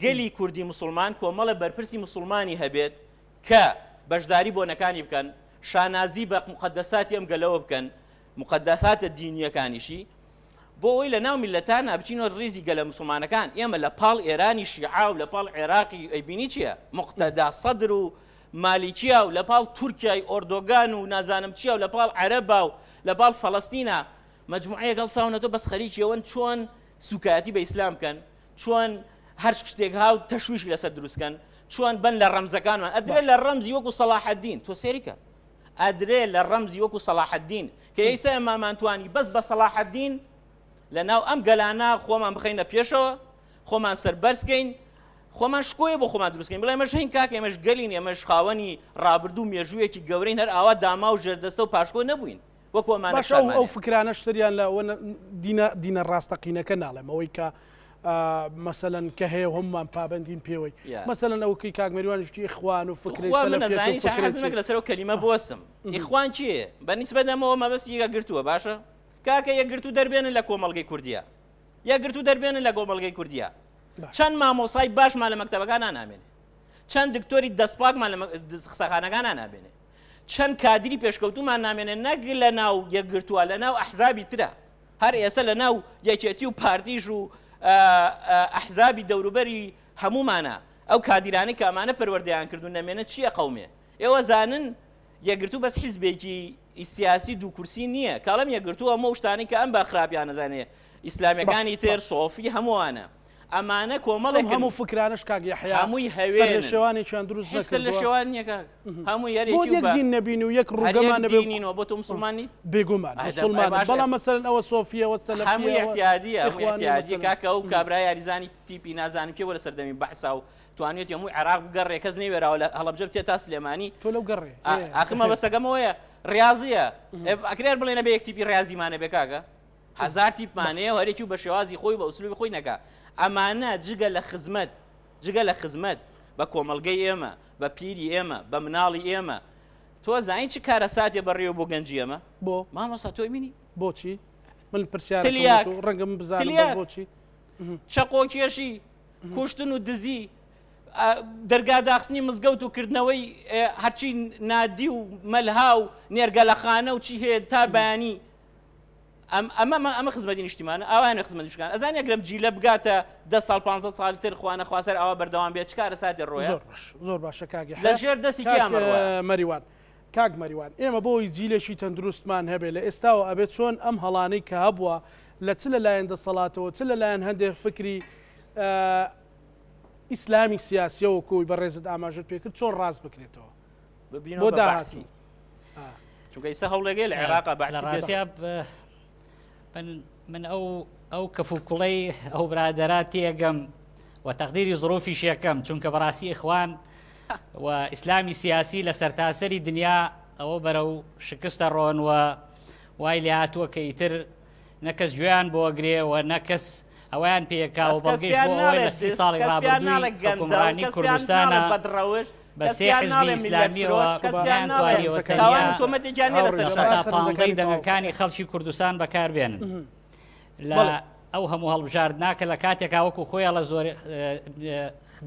C: گەلی کوردی موسڵمان کۆمەڵە بەرپرسی موسڵمانی هەبێت کە بەشداری بۆنەکانی بکەن شانازی بە مقدساتی ئەم گەلەوە بکەن مقدساتە دینیەکانیشی بۆ ئەوی لە ناو میلەتانە بچینەوە ڕێزی گەلە موسڵمانەکان ئێمە لە پاڵ ئێرانی شیعا و لە پاڵ عێراقی ئەیبینی چییە مقتەدا سەدر و مالیکیە و لە پاڵ تورکیای ئۆردۆگان و نازانم چییە و لە پاڵ عەرەبا و لە پاڵ فەڵەستینە مەجموعەیە گەڵ ساونەتۆ بەس خەریکیەوەن چۆن سوکایەتی بە ئیسلام بکەن چۆن هەر شتێک هاو تەشویشی لەسەر دروستکەن چۆن بن لە ڕەمزەکانمان ئەدرێ لە ڕەمزی وەکو سەلاح الدین تۆ سێریکە ئەدرێ لە ڕەمزی وەکو سەلاح الدین کە ئێستا ئێمامانتوانی بەس بە سەلاح الدین لە ناو ئەم گەلانە خۆمان بخەینە پێشەوە خۆمان سەربەرزکەین خۆمان شکۆیە بۆ خۆمان دروستکەین بڵێ ئێمەش هەین کاکە ئێمەش گەلین ئێمەش خاوەنی ڕابردوو مێژوویەکی گەورەین هەر ئاوا داما و ژێردەستە و پاشکۆ نەبووین وەکو ئەمانە
A: ئەو فکرانەش سریان لە دینە ڕاستەقینەکە ناڵێم ئەوەی کە مەسەلەن کە هەیە هەمومان پابندین پێوەی مەسەلەن ئەوکەی کاک مەریوانشتی ئیخوان و فکری
C: سەلەفیەت لەسەر کەلیمە بوەسم ئیخوان چییە بەنسبەت ئەمەوە مەبەستی یەکگرتووە باشە کاکە یەکگرتوو دەربێنن لە کۆمەڵگەی کوردیە یەکگرتوو دەربێنن لە کۆمەڵگەی کوردیە چەند مامۆسای باشمان لە مەکتەبەکان نامێنێ چەند دکتۆری دەستپاکمان لە قسەخانەکان نامێنێ چەند کادری پێشکەوتومان نامێنێ نەک لە ناو یەکگرتووە لە ناو ئەحزابی ترە هەر ئێستا لە ناو یەکێتی و پارتیژ و ئەحزابی دەوروبەری هەمومانە ئەو کادیرانی کە ئەمانە پەروەردەیان کردو نەمێنە چییە قەومێ ئێوە زانن یەکگرتوو بەس حیزبێکی سیاسی دوو کورسی نییە کاڵم یەکگرتووە ئەمە شتانی کە ئەم بە خراپیان نەزانێ ئیسلامیەکانی تر سۆفی هەمووانە ئەمانە کۆمەڵێک
A: هەموو فکرانش کاک یحیا
C: هەمووی هەوێن
A: لە شێوانێکیان دروست
C: نەکرد لە شێوان نییە هەموو
A: یەک دین نەبین و یەک ڕووگەمان
C: نەبینینەوە بۆ تۆ مسلمانی
A: بێگومان مسلمان بەڵام مەسەلەن ئەوە سۆفیەوە سەلەفیە
C: هەموو احتیاجیە هەموو احتیاجی کاکە ئەو کابرای یاریزانی تیپی نازانم کێوە لە سەردەمی بەحسا و توانێت هەمووی عێراق بگەڕێ کەس نەیوێراوە لە هەڵەبجە بچێت تا سلێمانی
A: تۆ لەو گەڕێ
C: ئاخمە بەسەگەمەوەیە ڕاضیە ئەکرێر بڵێنە بە یەک تیپی ڕازیمانە بێ کاکە هەزار تیپمانەیە هەرێکی و بە شێوازی خۆی بە ئوسلوبی خۆی نەکا ئەمانە جگە لە خزمەت بە کۆمەڵگەی ئێمە بە پیری ئێمە بە مناڵی ئێمە تۆ زانین چ کارە ساتێ بەڕێوە بۆ گەنجی ئێمە
A: بۆ
C: مامۆستا تۆی بینی
A: بۆچی من پرسیار ڕەنگە من بزانم بۆچی
C: چەقۆکێشی کوشتن و دزی دەرگاداخستنی مزگەوت و کردنەوەی هەرچی نادی و مەلها و نێرگەلەخانە و چی هەیە تا بەیانی ئەمە خزمەتی نیشتیمانە ئەوانە خزمەتیشکان ئەزانانی ئەگەرم جیلە بگاتە 10 ساڵ 15 ساڵی تر خوانە خواسەر ئەوە بەردەوام بێت چ کارە ساتی ڕۆیە
A: زۆر باشە کاگی
C: لە ژێر دەستی
A: مەریوان کاک مەریوان ئێمە بۆی جیلێکی تەندروستمان هەبێت لە ئێستاوە ئەبێت چۆن ئەم هەڵانەی کە هەبووە لە چ لەلایەن دەسەڵاتەوە چ لەلایەن هەندێک فکری ئیسلامی سیاسیەوەکوی بەڕێزت ئاماژت پێکرد چۆن ڕاست بکرێتەوە
C: بۆ داهاتی چونکە ئێستا هەوڵەگەی لە عێراقا
B: بەحسی من ئەو کەفوکوڵەی ئەو برادەرات تێگەم و تەقدیری ظروفی شێکەم چونکە بەڕاستی ئیخوان و ئیسلامی سیاسی لە سەرتاسەری دنیا ئەوە بەرەو شکستە ڕۆن و وای لێ هاتووە کە ئیتر نەکەس گوێیان بۆگرێ و نەکەس ئەویان پێکا و بەڵگەیش بۆ ئەوەی لە 30 ساڵی ڕابردووی حکومڕانی کوردستانە بە سێ حزبی ئیسلامیەوە توانیوە تەنیا لە 15 دەنگەکانی خەڵکی کوردستان بەکاربێنن ئەو هەموو هەڵبژارد ناکە لە کاتێکا وەکو خۆیان لە زۆر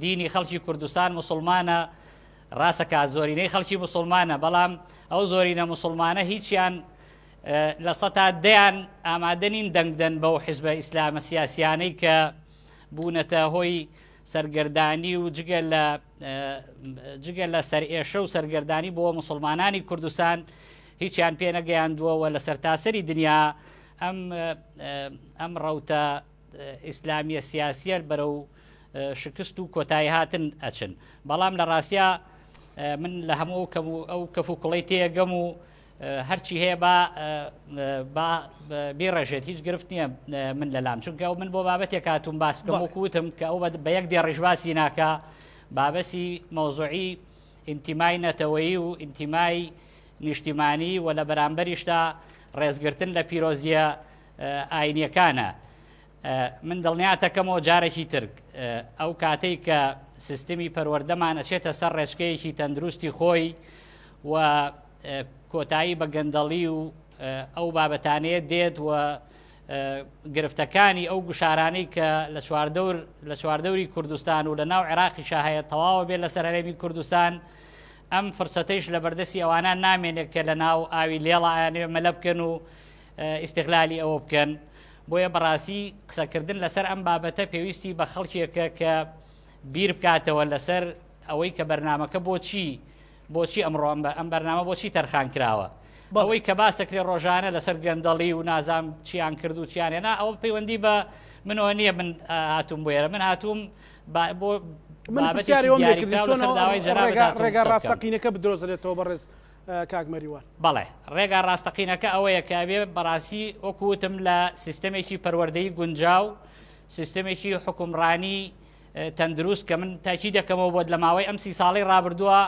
B: دینی خەڵکی کوردستان مسلمانە ڕاستەکە زۆرینەی خەڵکی مسلمانە بەڵام ئەو زۆرینە مسلمانە هیچیان لە سەتا دەیان ئامادەنین دەنگدەن بەو حیزبە ئیسلامە سیاسیانەی کە بوونەتە هۆی سەرگەردانی و جگە لە سەرئێشە و سەرگەردانی بۆ مسلمانانی کوردستان هیچیان پێ نەگەیاندووەوە لە سەرتاسەری دنیا ئەم ڕەوتە ئیسلامیە سیاسیە بەرەو شکست و کۆتایی هاتن ئەچن بەڵام لە ڕاستیا من لە هەموو ئەو کەف و کوڵی تێگەم و هەرچی هەیە بێڕێژێت هیچ گرفت نییە من لەلام چونکە ئەو من بۆ بابەتێک هاتووم باس بکەم وەکوتم کە ئەو بە یەک دێ ڕێژباسی ناکە بابەسی مەوزوعی ئینتیمای نەتەوەیی و ئینتیمای نیشتیمانی و لە بەرامبەریشدا ڕێزگرتن لە پیرۆزیە ئاینیەکانە من دڵنیاتەکەمەوە جارێکی تر ئەو کاتەی کە سیستمی پەروەردەمان ئەچێتە سەر ڕێچکەیەکی تەندروستی خۆی و کۆتایی بە گەندەڵی و ئەو بابەتانەیە دێت و گرفتەکانی ئەو گوشارانەی کە لە چواردەوری کوردستان و لە ناو عێراقیشا هەیە تەواوە بێت لەسەر هەرێمی کوردستان ئەم فرسەتەیش لە بەردەستی ئەوانە نامێنێت کە لە ناو ئاوی لێڵایانێ مەلە بکەن و ئیستیغلالی ئەوە بکەن بۆیە بەڕاستی قسەکردن لەسەر ئەم بابەتە پێویستی بە خەڵکێکە کە بیر بکاتەوە لەسەر ئەوەی کە بەرنامەکە بۆچی ئەمڕۆ ئەم بەرنامە بۆچی تەرخان کراوە ئەوەی کە باسەکرێ ڕۆژانە لەسەر گەندەڵی و نازام چیان کرد و چیانێنا ئەوە پەیوەندی بە منەوە نییە من هاتووم بۆێرە من هاتووم بۆ
A: ڕێگا ڕاستەقینەکە بدرۆزرێتەوە بەڕێز کاکمەریوان
B: بەڵێ ڕێگا ڕاستەقینەکە ئەوەیە کابێ بەڕاستی وەکوتم لە سیستەمێکی پەروەردەی گونجاو سیستەمێکی حکومڕانی تەندروست کە من تاکی دەکەمەوە بۆت لە ماوەی ئەم 30 ساڵی ڕابردووە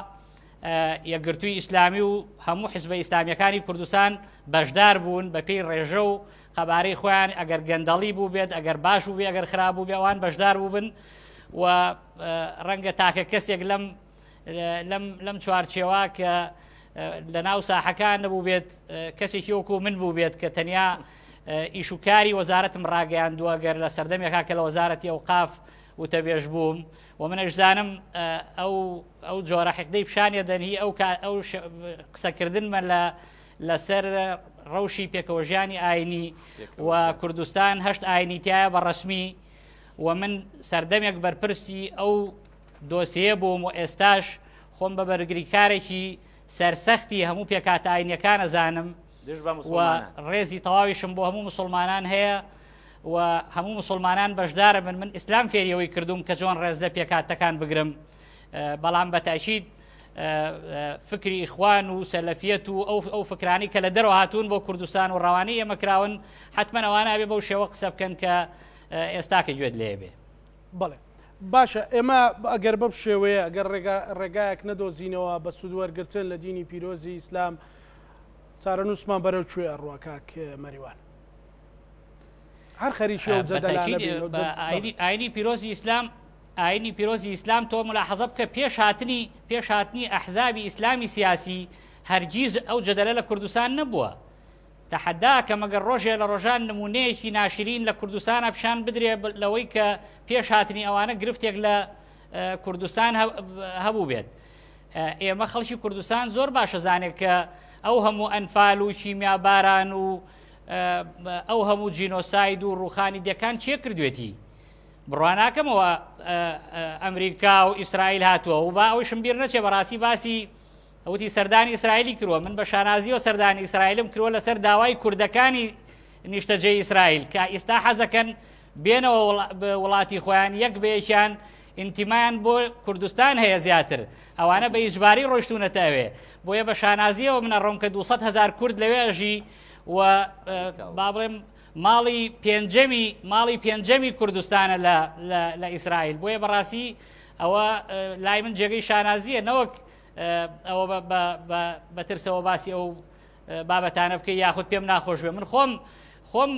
B: یەکگرتووی ئیسلامی و هەموو حیزبە ئیسلامیەکانی کوردستان بەشدار بوون بە پێی ڕێژە و خەبارەی خۆیان ئەگەر گەندەڵی بوو بێت ئەگەر باش بوو بێ ئەگەر خراپ بوو بێ ئەوان بەشدار بوو بن و ڕەنگە تاکە کەسێک لەم چوارچێوە کە لە ناو ساحەکان نەبوو بێت کەسێکی وەکو من بوو بێت کە تەنیا ئیشوکاری وەزارەتم ڕاگەیاندووە گەر لە سەردەمێکا کە لە وەزارەتی ئەوقاف وتەبێژ بووم و منەش زانم ئەو جۆرە حقدەی پیشانێ دەنهی ئەو قسەکردنمە لەسەر ڕەوشی پێکەوەژیانی ئاینی و کوردستان هەشت ئاینی تایە بە ڕەسمی و من سەردەمێک بەرپرسی ئەو دۆسیە بووم و ئێستاش خۆم بە بەرگریکارێکی سەرسەختی هەموو پێکاتە ئاینیەکان ئەزانم و ڕێزی تەواویشم بۆ هەموو مسلمانان هەیە و هەموو مسلمانان بەشدارە من ئیسلام فێریەوەی کردوم کە چۆن ڕێز لە پێکاتەکان بگرم بەڵام بەتاشید فکری ئیخوان و سەلەفیەت و ئەو فکرانی کە لە دەرەوە هاتوون بۆ کوردستان و ڕەوانەی ئێمە کراون حتمما ئەوانە بێ بەو شێوە قسە بکەن کە ئێستاکە گوێت لێ بێ
A: بەڵێ باشە ئێمە ئەگەر بەم شێوەیە ئەگەر ڕێگایەک نەدۆزینەوە بە سوودوەرگرتن لە دینی پیرۆزی ئیسلام چارەنووسمان بەرەو کوێ ئەڕوا کاک مەریوان هەر خەریکی و
B: ئاینی پیرۆزی ئیسلام ئاینی پیرۆزی ئیسلام تۆ ملاحەزە بکە پێش هاتنی ئەحزابی ئیسلامی سیاسی هەرگیز ئەو جەدەلە لە کوردستان نەبووە تەحەدا کە مەگەر ڕۆژێ لە ڕۆژان نمونەیەکی ناشرین لە کوردستانە پیشان بدرێ لەوەی کە پێش هاتنی ئەوانە گرفتێک لە کوردستان هەبوو بێت ئێمە خەڵکی کوردستان زۆر باشە زانێت کە ئەو هەموو ئەنفال و کیمیاباران و ئەو هەموو جینۆساید و ڕوخانی دەکان چێ کردوێتی بڕواناکەمەوە ئەمریکا و ئیسرائیل هاتووە و با ئەوشم بیر نەچێ بەڕاستی باسی ئەوتی سەردانی ئیسرائیلی کردووە من بە شانازیەوە سەردانی ئیسرائیلم کردووە لەسەر داوای کوردەکانی نیشتەجێی ئیسرائیل کە ئێستا حەزەکەن بێنەوە وڵاتی خۆیان یەک بێشیان ئینتیمایان بۆ کوردستان هەیە زیاتر ئەوانە بە ئیجباری ڕۆیشتوونەتەوێ بۆیە بە شانازیەوە منە ڕۆم کە 200,000 کورد لەوێژی و با بڵێم ماڵی پێنجەمی کوردستانە لە ئیسرائیل بۆیە بەڕاستی ئەوە لای من جێگەی شانازیە نەوەک ئەوە بەترسەوە باسی ئەو بابەتانە بکە یاخود پێم ناخۆش بێ من خۆم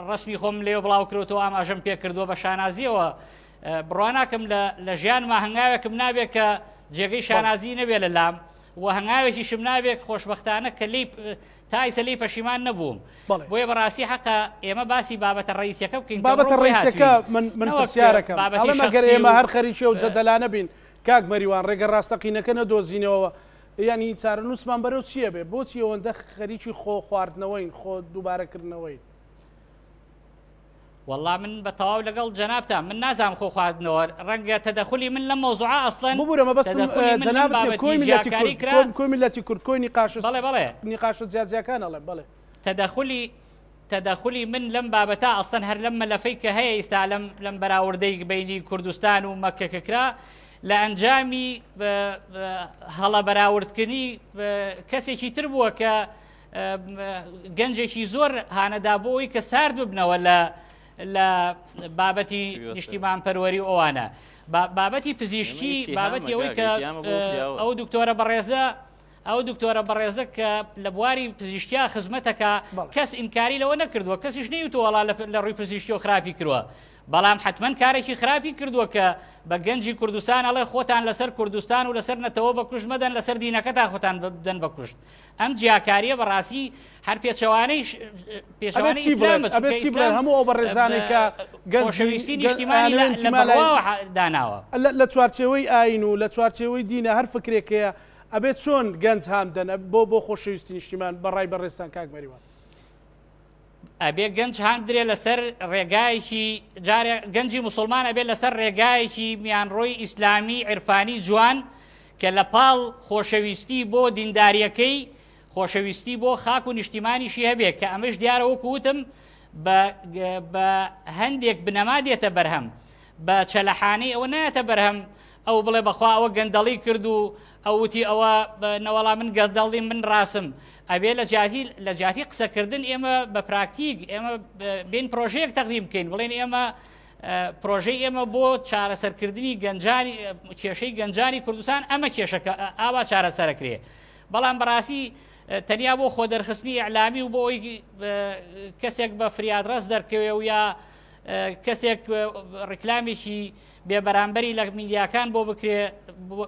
B: ڕسمی خۆم لێو بڵاو کردەوە ئاماژەم پێ کردووە بە شانازیەوە بڕواناکەم لە ژیانما هەنگاوێکم نابێت کە جێگەی شانازی نەبێ لە لام و هەنگاوێکی شم نابێت خۆشببختانە کە لی تایسە لی پەشیمان نەبووم بۆیە بەڕاستی حەقا ئێمە باسی بابەتە ڕئیسەکە بکەین
A: بابەتە ڕئیسەکە من پرسیارەکەم ئەگەر ئێمە هەر خەریکی و جەدەلانە بین کاک مەریوان ڕێگە ڕاستەقینەکە نەدۆزینەوە ینی چارەنووسمان بەرەو چییە بێ بۆچی ئەوەندە خەریکی خۆ خواردنەوەین خۆ دووبارەکردنەوەی
B: والله من بەتەواو لەگەڵ جەنابتان من نازام خۆ خواردنەوە ڕەنگە تەدەخلی من لە مۆزوعە ئەسڵەن
A: ببوورە بەستم جەنابەت کۆی میلەتی کورد کۆی نیقاش نیقاشە جیاجیەکان ئەڵێ بڵێ
B: تەدەخلی من لەم بابەتە ئەسڵەن هەر لەم مەلەفەی کە هەیە ئێستا لەم بەراوردەی بینی کوردستان و مەکەکەکرا لە ئەنجامی هەڵە بەراوردکردنی کەسێکی تر بووە کە گەنجێکی زۆر هانەدا بۆەوەی کە سارد ببنەوە لە بابەتی نیشتیمان پەروەری ئەوانە بابەتی پزیشکی بابەتی ئەوەی کە ئەو دکتۆرە بەڕێزە کە لە بواری پزیشکیا خزمەتەکە کەس ئینکاری لەوە نەکردووە کەسیش نەیوتوەڵا لە ڕووی پزیشکی و خراپی کردووە بەڵام حتمما کارێکی خراپی کردووە کە بە گەنجی کوردستان ئەڵێ خۆتان لەسەر کوردستان و لەسەر نەتەوە بە کوشت مەدەن لەسەر دینەکەتا خۆتان بدەن بە کوشت ئەم جیاکاریە بەڕاستی هەر پێچەوانەی
A: هەموو ئەو بەڕێزانێک کە
B: خۆشەویستی نیشتیمانی لە داناوە
A: لە چوارچێوەی ئاین و لە چوارچێوەی دینە هەر فکرێکەیە ئەبێت چۆن گەنج هامدەن بۆ خۆشەویستی نیشتیمان بەڕای بەڕێستان کاک مەریوان
B: ئەبێ گەنج هاندرێ لەسەر ڕێگایەکی گەنجی مسلمان ئەبێت لەسەر ڕێگایەکی میانڕۆی ئیسلامی عرفانی جوان کە لە پاڵ خۆشەویستی بۆ دینداریەکەی خۆشەویستی بۆ خاک و نیشتیمانیشی هەبێت کە ئەمەش دیارە وەکوتم بە هەندێک بنەما دێتە بەرهەم بە چەلەحانەی ئەوە نایەتە بەرهەم ئەو بڵێ بەخوا ئەوە گەندەڵی کرد و ئەوتی ئەوە نەوەڵا من گەندەڵی من ڕاستم ئەبێ لە جاتی قسەکردن ئێمە بە پراکتیک ئێمە بین پرۆژەیەک تەقدیم بکەین بڵێن ئێمە پرۆژەی ئێمە بۆ چارەسەرکردنی کێشەی گەنجانی کوردستان ئەمە کێشەکە ئاوا چارەسەرەکرێ بەڵام بەڕاستی تەنیا بۆ خۆ دەرخستنی ئەعلامی و بۆ ئەوی کەسێک بە فریادڕەست دەرکەوێ و یا کەسێک ڕیکلامێکی بێبەرامبەری لە میدیاکان بۆ بکرێ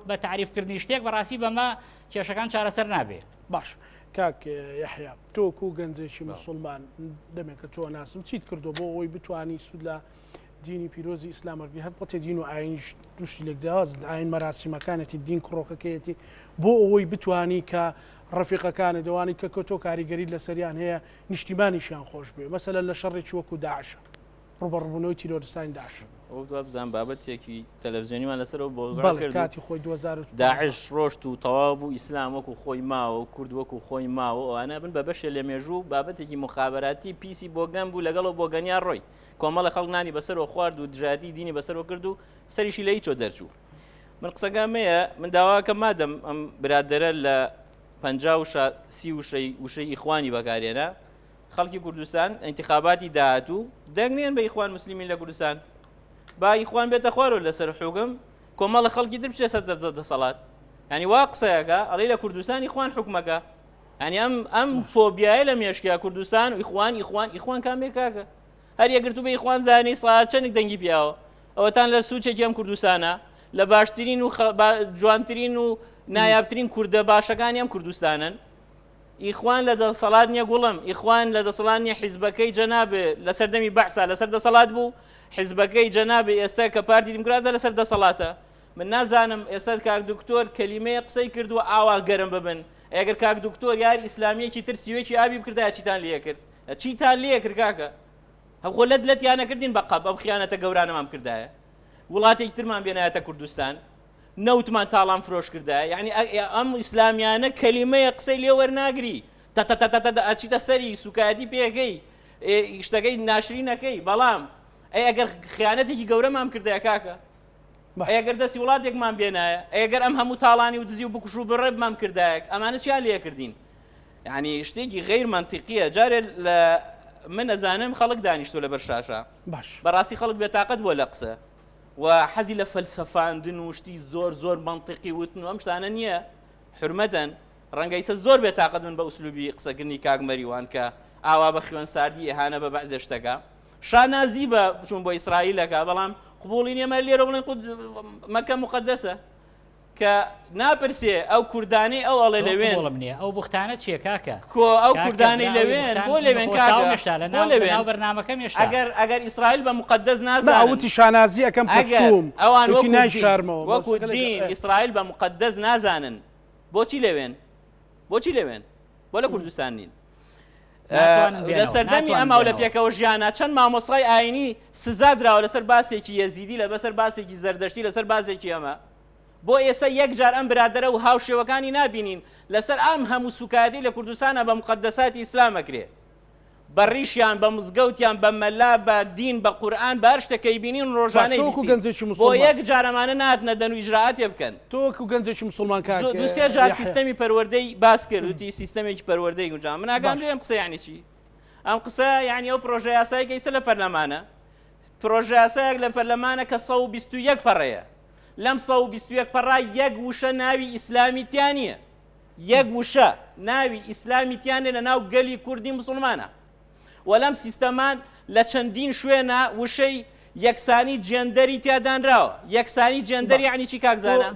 B: بە تعریفکردنی شتێک بەڕاستی بەمە کێشەکان چارەسەر نابێ
A: باش کاک یحیا تۆکو گەنجێکی مسلمان دەمێکە تۆ ناسم چیت کردو بۆ ئەوی بتوانی سوود لە دینی پیرۆزی ئیسلامەکەی هەر پڵێ دین و ئاینیش توشتی لێک جیاواز ئاین مەراسیمەکانێتی دین کوڕۆکەکەیەتی بۆ ئەوەی بتوانی کە ڕەفیقەکانە دەوانی کە تۆ کاریگەری لەسەریان هەیە نیشتیمانیشیان خۆش بێ مەسەلەن لە شەڕێکی وەکو داعشە ڕوبەڕبوونەوەی تیرۆریستانی داعشە
C: ئەو بزان بابەتێکی تەلەڤیزیۆنیمان لەسەرەوە بۆ
A: کاتی خۆی 2000
C: داعش ڕۆشت و تەواو بوو ئیسلام وەکو خۆی ماوە و کورد وەکو خۆی ماوە ئەوانە بن بە بەشێ لە مێژوو بابەتێکی مخابەراتی پیسی بۆ گەم بوو لەگەڵەوە بۆ گەنیان ڕۆی کۆمەڵە خەڵک نانی بەسەرەوە خوارد و دژاتی دینی بەسەرەوە کرد و سەریشی لە هیچۆ دەرچوو من قسەگامەیە من داواکە مادەم ئەم برادەرە لە 50 وشەی ئیخوانی بەکارێنە خەڵکی کوردستان انتخاباتی داهاتوو دەنگێن بە ئیخوان مسلمین لە کوردستان با ئیخوان بێتە خوارەوە لەسەر حوکم کۆمەڵە خەڵکی تر بچێ سەر دەسەڵات ینی وا قسەیەکە ئەڵێ لە کوردستان ئیخوان حکومەکە ینی ئەم فۆبیایە لە مێشکیا کوردستان و ئیخوان کامێکاکە هەر یەگرتو بە ئیخوان زانی سڵات چەندێک دەنگی پیاوە ئەوەتان لە سوچێکی ئەم کوردستانە لە باشترین و جوانترین و نایابترین کوردە باشەکانی ئەم کوردستانن ئیخوان لە دەسەڵات نییە گوڵم ئیخوان لە دەسەڵات نییە حیزبەکەی جەنابێ لە سەردەمی بەحسا لەسەر دەسەڵات بوو حیزبەکەی جەنابێ ئێستا کە پارتی دیموکراتە لەسەر دەسەڵاتە من نازانم ئێستا کاک دکتۆر کەلیمەیە قسەی کردووە ئاوا گەرم ببن ئەگەر کاک دکتۆر یاری ئیسلامیەکی تر سیوێکی ئابی بکردایە چیتان لێ کرد چیتان لێ کرد کاکە هەخۆ لەت یانەکردین بە قەب ئەم خیانەتە گەورانەمان کردایە وڵاتێکی ترمان بێنایەتە کوردستان نەوتمان تاڵام فرۆش کردایە یعنی ئەم ئیسلامیانە کەلیمەیە قسەی لێ وەرناگری ئەچیتە سەری سوکایەتی پێەکەی شتەکەی ناشرینەکەی بەڵام ئەگەر خیانەتێکی گەورەمان کردایە کاکە ئەگەر دەستی وڵاتێکمان بێنایە ئەگەر ئەم هەموو تاڵانی و دزی و بکوش و بڕێبمان کردایەک ئەمانە چیان لێ کردین یعنی شتێکی غیر منطقیە جارێ لە من ئەزانم خەڵک دانیشتۆ لە بەرشاشە
A: باش
C: بەڕاستی خەڵک بێتاقەت بۆ لە قسە و حەزی لە فەلسەفاندن و شتی زۆر منطقی وتن و ئەم شتانە نییە حرمەتەن ڕەنگە ئیسە زۆر بێتاقەت من بە ئوسلوبی قسەکردنی کاک مەریوان کە ئاوا بە خوێن ساردی ئێهانە بە بەعزێ شتەکە شانازی بە چوون بۆ ئیسرائیلەکە بەڵام قبوڵی نیەمە لێرە بڵێن مەکە مقدسە کە ناپرسێ ئەو کوردانی ئەو ئەڵێ لەوێن
B: نیە ئەو بختانە چیە کاکە
C: کۆ ئەو کوردانی لەوێن بۆ لەوێن
B: لەناو بەرنامەکەم
C: ئەگەر ئیسرائیل بە مقدس نازانن
A: ئەوتی شانازی ئەەکەم پچوم
C: ئەوان
A: وەکی نای شارمەوە
C: وەکو دین ئیسرائیل بە مقدس نازانن بۆچی لەوێن بۆ لە کوردستان نین لە سەردەمی ئەمە لە پێکەوە ژیانە چەند مامۆسای ئاینی سزادراوە لەسەر باسێکی یەزیدی لە بەسەر باسێکی زەردەشتی لەسەر باسێکی ئەمە بۆ ئێستا یەک جار ئەم برادرە و هاوشێوەکانی نابینین لەسەر ئەم هەموو سوکاتی لە کوردستانە بە مقدساتی ئیسلام ئەکرێ بە ڕیشیان بە مزگەوتیان بە مەلا بە دین بە قورئان بە هەر شتێکەی بینین ڕۆژانەی بۆ یەک جارەمانە ناتنە دەن و ئیجراعاتێ بکەن
A: تۆکو گەنجێکی مسلمان
C: دو سێ جار سیستەمی پەروەردەی باس کرد وتی سیستەمێکی پەروەردەی گونجان من ئاگام لێ ئەم قسە یعنی چی ئەم قسە یعنی ئەو پرۆژە یاسایەکە ئیسە لە پەرلەمانە پرۆژە یاسایەک لە پەرلەمانە کە 121 پەڕەیە لەم 121 پەڕا یەک وشە ناوی ئیسلامی تیان نیە یەک وشە ناوی ئیسلامی تیانێ لە ناو گەلی کوردی مسلمانە وەلەم سیستەمان لە چەندین شوێنە وشەی یەکسانی جێندەری تیادانراوە یەکسانی جێندەر یعنی چی کاکزانە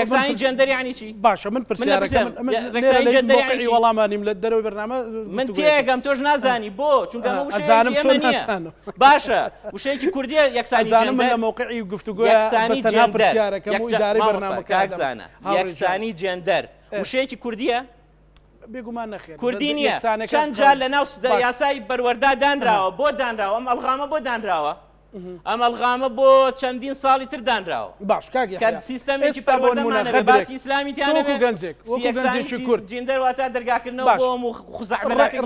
C: یەکسانی جێندەر یعنی چی
A: باشە من پرسیارەکەی وەڵامانیم لە دەرەوەی بەرنامە
C: من تێگەم تۆش نازانی بۆ چونکە وشەیەکی ئێمە نییە باشە وشەیەکی کوردیە یەکسانی
A: جێندەر لە موقعی گفتوگۆ یەکسانی پرسیارەکەم و ئیدارەی بەرنامە
C: کاکزانە یەکسانی جێندەر وشەیەکی کوردیە
A: بێگومان نەخێر
C: کوردی نییە چەند جار لە ناو یاسای بەروەردا دانراوە بۆ دانراوە ئەم ئەلغامە بۆ دانراوە ئەم ئەلغامە بۆ چەندین ساڵی تر دانراوە
A: باش
C: کە سیستەمێکی پەروەردەمانە باسی ئیسلامی تیانە
A: گەنجێکی کورد
C: جیندەرواتە دەرگاکردنەوە بۆ هەموو خوزەعمەڵاتی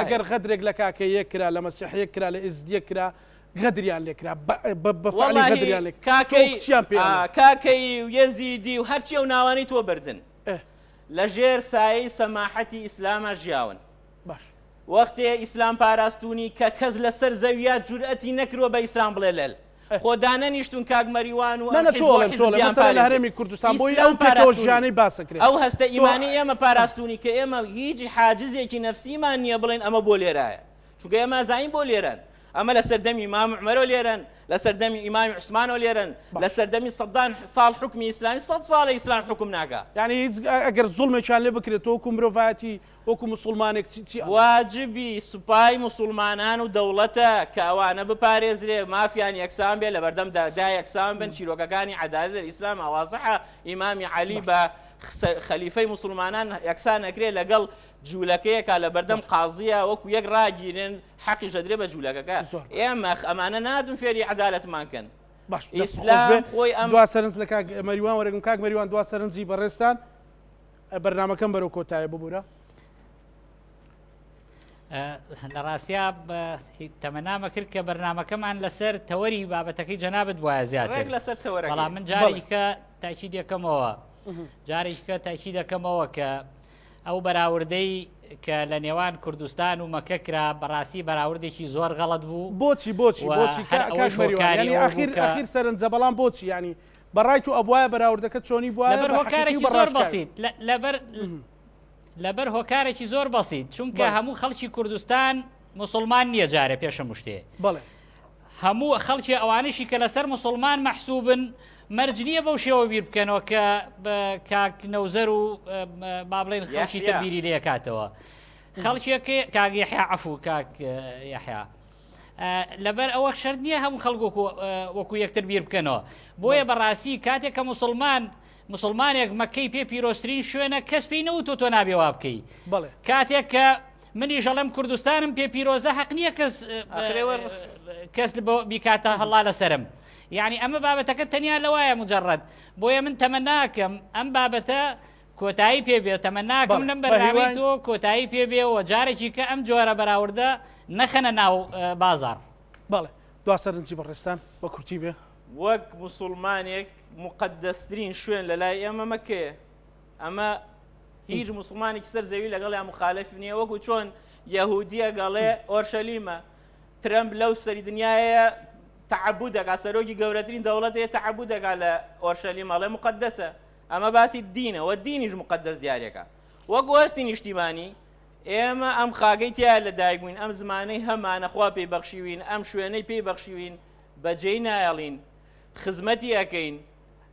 A: ئەگەر غەدرێک لە کاکەیە کرا لە مەسیحەیە کرا لە ئێزدیە کرا غەدریان لێکرا بەفعلی غەدریان لێک
C: کاکەی و یەزیدی و هەرچی ئەو ناوانەی تۆ بردن لە ژێر سایەی سەماحەتی ئیسلامە ژیاون
A: باش
C: وەختێ ئیسلام پاراستونی کە کەس لەسەر زەویە جورئەتی نەکرۆ بە ئیسلام بڵێ لەل خۆدانە نیشتون کاک مەریوان و
A: لە هەرێمی کوردستان بۆی ئەو پارێژانەی باسەکرێت
C: ئەو هەستە ئیمانی ئێمە پاراستونی کە ئێمە هیچ حاجزێکی نەفسیمان نییە بڵێن ئەمە بۆ لێرایە چونکە ئێمە زاین بۆ لێرن ئەمە لە سەردەمی ئیمام عومەرۆ لێرن لە سەردەمی ئیمامی عوسمانۆ لێرن لە سەردەمی سەدان ساڵ حکمی ئیسلامی 100 ساڵە ئیسلام حکم ناکا
A: یعنی ئەگەر زوڵمێکیان لێ بکرێت وەکو مرۆڤایەتی وەکو مسلمانێک
C: واجبی سوپای مسلمانان و دەوڵەتە کە ئەوانە بپارێزرێ مافیان یەکسان بێ لە بەردەمدا یەکسان بن چیرۆکەکانی عەدالەت ئیسلام ئاوازەحە ئیمامی عەلی بە خەلیفەی مسلمانان یەکسان ئەکرێ لەگەڵ جوولەکەیەکە لە بەردەم قازیە وەکو یەک ڕاگیرن حەقی ژەدرێ بە جوولەکەکە ئێمە ئەمانە ناتون فێری عەدالەتمانکەن ئیسلام خۆی ئەم
A: دوا سەرنج لە کاک مەریوان وەرەگەم کاک مەریوان دوا سەرنجی بەڕێستان بەرنامەکەم بەرەو کۆتایە ببوورە
B: لە ڕاستیا تەمەنامە کرد کە بەرنمەکەمان لەسەر تەوەری بابەتەکەی جەنابەت وایە زیاتر
C: لەسەر تەوەرە
B: بەڵام من جارێککە تاکی دەکەمەوە جارێککە تاکی دەکەمەوە کە ئەو بەراوردەی کە لە نێوان کوردستان و مەکەکرا بەڕاستی بەراوردێکی زۆر غەڵەت بوو
A: بۆچی ئاخیر سەرنجە بەڵام بۆچی ینی بەڕای تو ئەبواە بەراوردەکە چۆنی بووە
B: لەبەر هۆکارێکی زۆر بەسیت لەبەر هۆکارێکی زۆر بەسیت چونکە هەموو خەڵکی کوردستان مسلمان نییە جارێ پێشە مشتێ
A: بەڵێ
B: هەموو خەڵکی ئەوانشی کە لەسەر مسلمان مەحسوبن مەرج نییە بەو شێوە بیر بکەنەوە کە کاک نەوزەر و با بڵێن خەڵکی تەبیری لێ کاتەوە خەڵکیەکە کاک یەحیا عەفو کاک یەحیا لەبەر ئەوە شەرت نییە هەموو خەڵک وەکو یەکتر بیر بکەنەوە بۆیە بەڕاستی کاتێک کە مسلمانێک مەکەی پێ پیرۆسترین شوێنە کەس پێی نەوتۆ تۆ نابێ وا بکەی کاتێک کە منیش ئەڵێم کوردستانم پێ پیرۆزە حەق نییە کەس بیکاتە هەڵا لەسەرم یعنی ئەمە بابەتەکە تەنیا لەوایە مجرد بۆیە من تەمەناکەم ئەم بابەتە کۆتایی پێبێت تەمەناکەم لەم بەرنامەی تۆ کۆتایی پێبێەوە جارێکی کە ئەم جۆرە بەراوردە نەخەنە ناو بازار
A: بەڵێ دوا سەرنجی بەڕێستان بە کورتی بێ
C: وەک مسلمانێک مقدسترین شوێن لە لای ئێمە مەکەیە ئەمە هیچ مسلمانێکی سەر زەوی لەگەڵیان مخالف نییە وەکو چۆن یەهودیە گەڵێ ئۆرشەلیمە ترەمپ لەو سەری دنیاە تعبودەکە سەرۆکی گەورەترین دەوڵەتەیە تعبودەکە لە ئۆرشەلیم ئەڵێ مقدسە ئەمە باسی دینەوە دینیش مقدس دیارێکە وەکو هەستی نیشتیمانی ئێمە ئەم خاگەی تیا لە دایکبووین ئەم زمانەی هەمانەخوا پێی بەخشیوین ئەم شوێنەی پێی بەخشیوین بەجێی نایەڵین خزمەتی ئەەکەین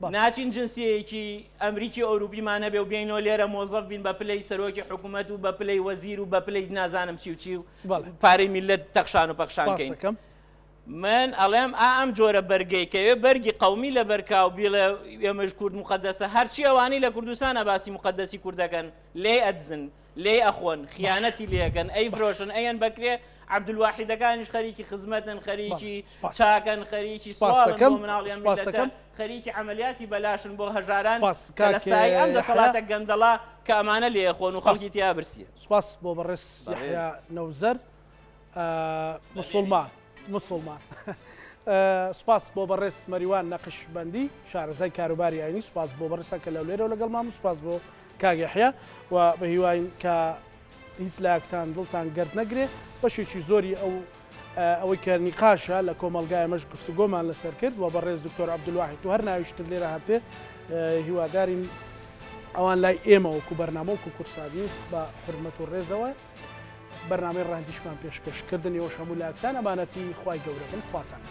C: ناچین جنسیەکی ئەمریکی ئەوروپیمانە بێ و بینەوە لێرە مۆزەف بین بە پلەی سەرۆکی حکوومەت و بە پلەی وەزیر و بە پلەی نازانم چی و چی و پارەی میلەت تەخشان و پەخشانکەین. من ئەڵێم ئەم جۆرە بەرگەیکەوێ بەرگی قەومی لە بەرکاو بیڵێ ئێمەش کورد مقدسە هەرچی ئەوانەی لە کوردستانە باسی مقدسی کوردەکەن لێ ئەدزن لێ ئەخۆن خیانەتی لێەکەن ئەی فرۆشن ئەیان بکرێ عەبدولواحیدەکانیش خەریکی خزمەتن خەریکی چاکەن خەریکی سوالن بۆ مناڵیان میلەتە خەریکی عملیاتی بەلاشن بۆ هەژاران لە سای ئەم دەسەڵاتە گەندەڵا کە ئەمانە لێ خۆن و خەڵکی تیا برسیە.
A: سوپاس بۆ بەڕێز یحیا نەوزەر مسلمان سوپاس بۆ بەڕێز مەریوان نەقشبەندی شارەزای کاروباری ئاینی سوپاس بۆ بەڕێسا کە لەو لێرە لەگەڵ مام سوپاس بۆ کاک یحیا و بە هیواین کە هیچ لایەکتان دڵتان گەرد نەگرێ بەشێکی زۆری ئەوەی کە نیقاشە لە کۆمەلگای ئەمەش گفتوگۆمان لەسەر کرد و بەڕێز دکتۆر عەبدولواحید و هەر ناویشتر لێرە هاتێ هیوادارین ئەوان لای ئێمە وەکو بەرنامە وەکو کورسادیست بە حرمەت و ڕێزەوە بەرنامەی ڕاندیشمان پێشکەشکردن ئێوەش هەموو لایەکتان ئەمانەتی خوای گەورە بن خواتان.